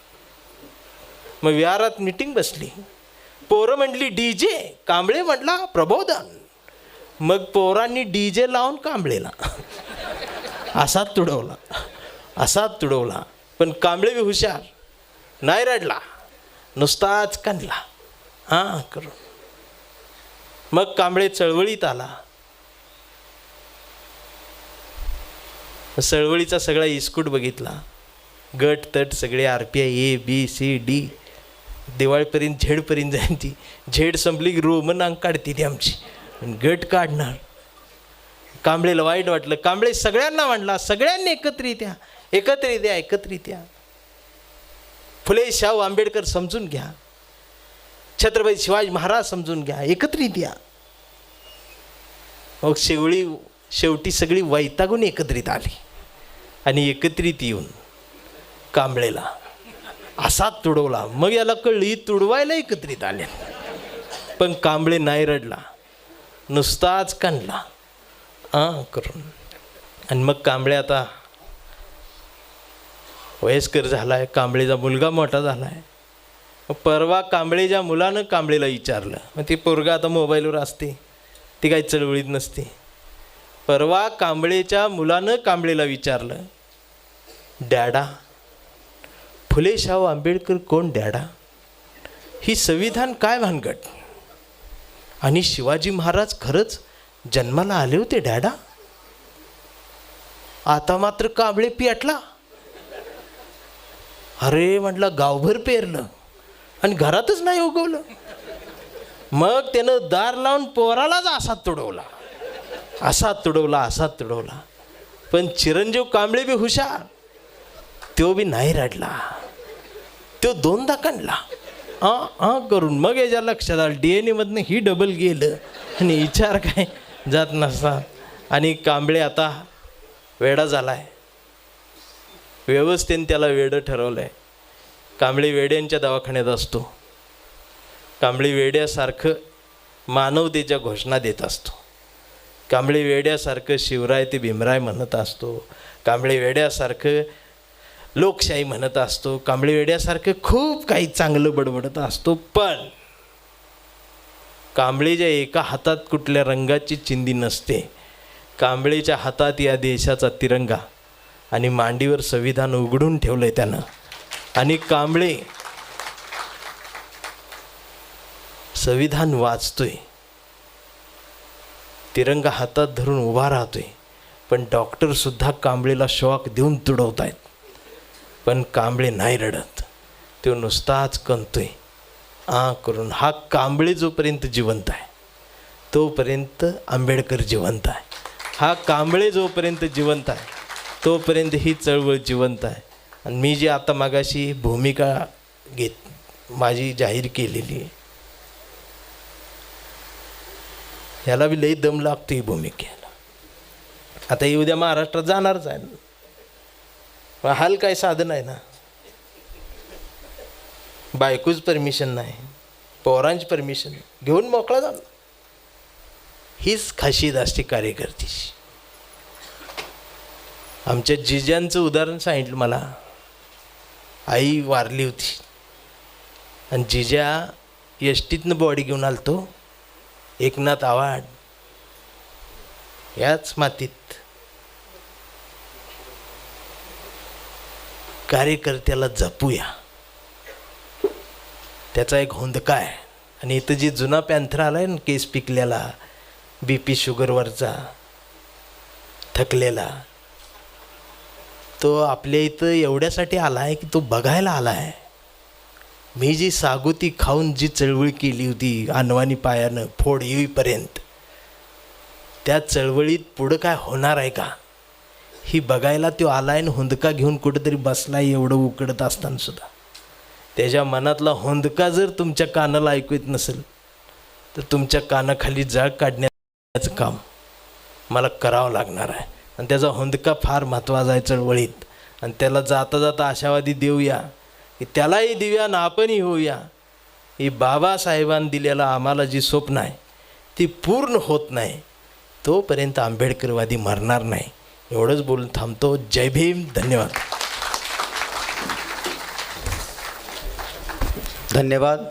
मग विहारात मीटिंग बसली. पोरं म्हटली डीजे, कांबळे म्हटला प्रबोधन. मग पोरांनी डीजे लावून कांबळेला असा तुडवला, असा तुडवला. पण कांबळे बी हुशार, नाही रडला, नुसताच कांडला करून. मग कांबळे चळवळीत आला. चळवळीचा सगळा इस्कूट बघितला, गट तट सगळे RPI ABCD दिवाळीपर्यंत झेडपर्यंत जाईन. ती झेड संपली की रोमन अंक काढते ती आमची, गट काढणार. कांबळेला वाईट वाटलं. कांबळे सगळ्यांना म्हणला सगळ्यांनी एकत्रित या, एकत्रित या, एकत्रित या. फुले शाहू आंबेडकर समजून घ्या, छत्रपती शिवाजी महाराज समजून घ्या, एकत्रित या. मग शेवटी सगळी वैतागून एकत्रित आली आणि एकत्रित येऊन कांबळेला असा तुडवला. मग याला कळली तुडवायला एकत्रित आले. पण कांबळे नाही रडला, नुसताच कांडला करून. आणि मग कांबळे आता वयस्कर झाला आहे, कांबळेचा मुलगा मोठा झाला आहे. परवा कांबळेच्या मुलानं कांबळेला विचारलं, मग ती पोरगा आता मोबाईलवर असते, ती काही चळवळीत नसते. परवा कांबळेच्या मुलानं कांबळेला विचारलं, डॅडा फुले शाहू आंबेडकर कोण डॅडा? ही संविधान काय भानगड? आणि शिवाजी महाराज खरंच जन्माला आले होते डॅडा? आता मात्र कांबळे पेटला. अरे म्हटलं गावभर पेरलं आणि घरातच नाही उगवलं. मग त्यानं दार लावून पोरालाच असा तुडवला, असा तुडवला, असा तुडवला. पण चिरंजीव कांबळे बी हुशार, तो बी नाही रडला, तो दोनदा काढला करून. मग याच्या लक्षात आलं DNA मधनं ही डबल गेलं आणि विचार काय जात नसता. आणि कांबळे आता वेडा झाला आहे, व्यवस्थेने त्याला वेडं ठरवलं आहे. कांबळे वेड्यांच्या दवाखान्यात असतो. कांबळे वेड्यासारखं मानवतेच्या घोषणा देत असतो. कांबळे वेड्यासारखं शिवराय ते भीमराय म्हणत असतो. कांबळे वेड्यासारखं लोकशाही म्हणत असतो. कांबळे वेड्यासारखं खूप काही चांगलं बडबडत असतो. पण कांबळेच्या एका हातात कुठल्या रंगाची चिंधी नसते. कांबळेच्या हातात या देशाचा तिरंगा आणि मांडीवर संविधान उघडून ठेवलं आहे त्यानं. आणि कांबळे संविधान वाचतोय, तिरंगा हातात धरून उभा राहतोय. पण डॉक्टरसुद्धा कांबळेला शॉक देऊन तुडवत आहेत. पण कांबळे नाही रडत, तो नुसताच कणतोय करून. हा कांबळे जोपर्यंत जिवंत आहे तोपर्यंत आंबेडकर जिवंत आहे. हा कांबळे जोपर्यंत जिवंत आहे तोपर्यंत ही चळवळ जिवंत आहे. आणि मी जी आता मागाशी भूमिका माझी जाहीर केलेली आहे, ह्याला बी लई दम लागतो ही भूमिकेला. आता ही उद्या महाराष्ट्रात जाणारच आहे ना. हाल काय साधन आहे ना. बायकोच परमिशन नाही, पोरांची परमिशन घेऊन मोकळा झाला. हीच खासियत असते कार्यकर्त्याची. आमच्या जिजांचं उदाहरण सांगितलं मला. आई वारली होती आणि जिजा एसटीतनं बॉडी घेऊन आलतो. एकनाथ आवाड याच मातीत कार्यकर्त्याला जपूया, त्याचा एक होंदका आहे. आणि इथं जी जुना पॅन्थर आला आहे ना, केस पिकलेला, BP शुगरवरचा थकलेला, तो आपल्या इथं एवढ्यासाठी आला आहे की तो बघायला आला आहे. मी जी सागोती खाऊन जी चळवळ केली होती अनवाणी पायानं फोड येईपर्यंत, त्या चळवळीत पुढं काय होणार आहे का ही बघायला तो आलाय आणि हुंदका घेऊन कुठेतरी बसलाय एवढं उकडत असताना सुद्धा त्याच्या मनातला हुंदका जर तुमच्या कानाला ऐकू येत नसेल तर तुमच्या कानाखाली जाळ काढण्याचं काम मला करावं लागणार आहे. आणि त्याचा हुंदका फार महत्त्वाचा आहे चळवळीत. आणि त्याला जाता जाता आशावादी देऊया की त्यालाही देऊया आणि आपणही होऊया. ही बाबासाहेबांनी दिलेला आम्हाला जी स्वप्न आहे ती पूर्ण होत नाही तोपर्यंत आंबेडकरवादी मरणार नाही. एवढंच बोलून थांबतो. जय भीम. धन्यवाद. धन्यवाद.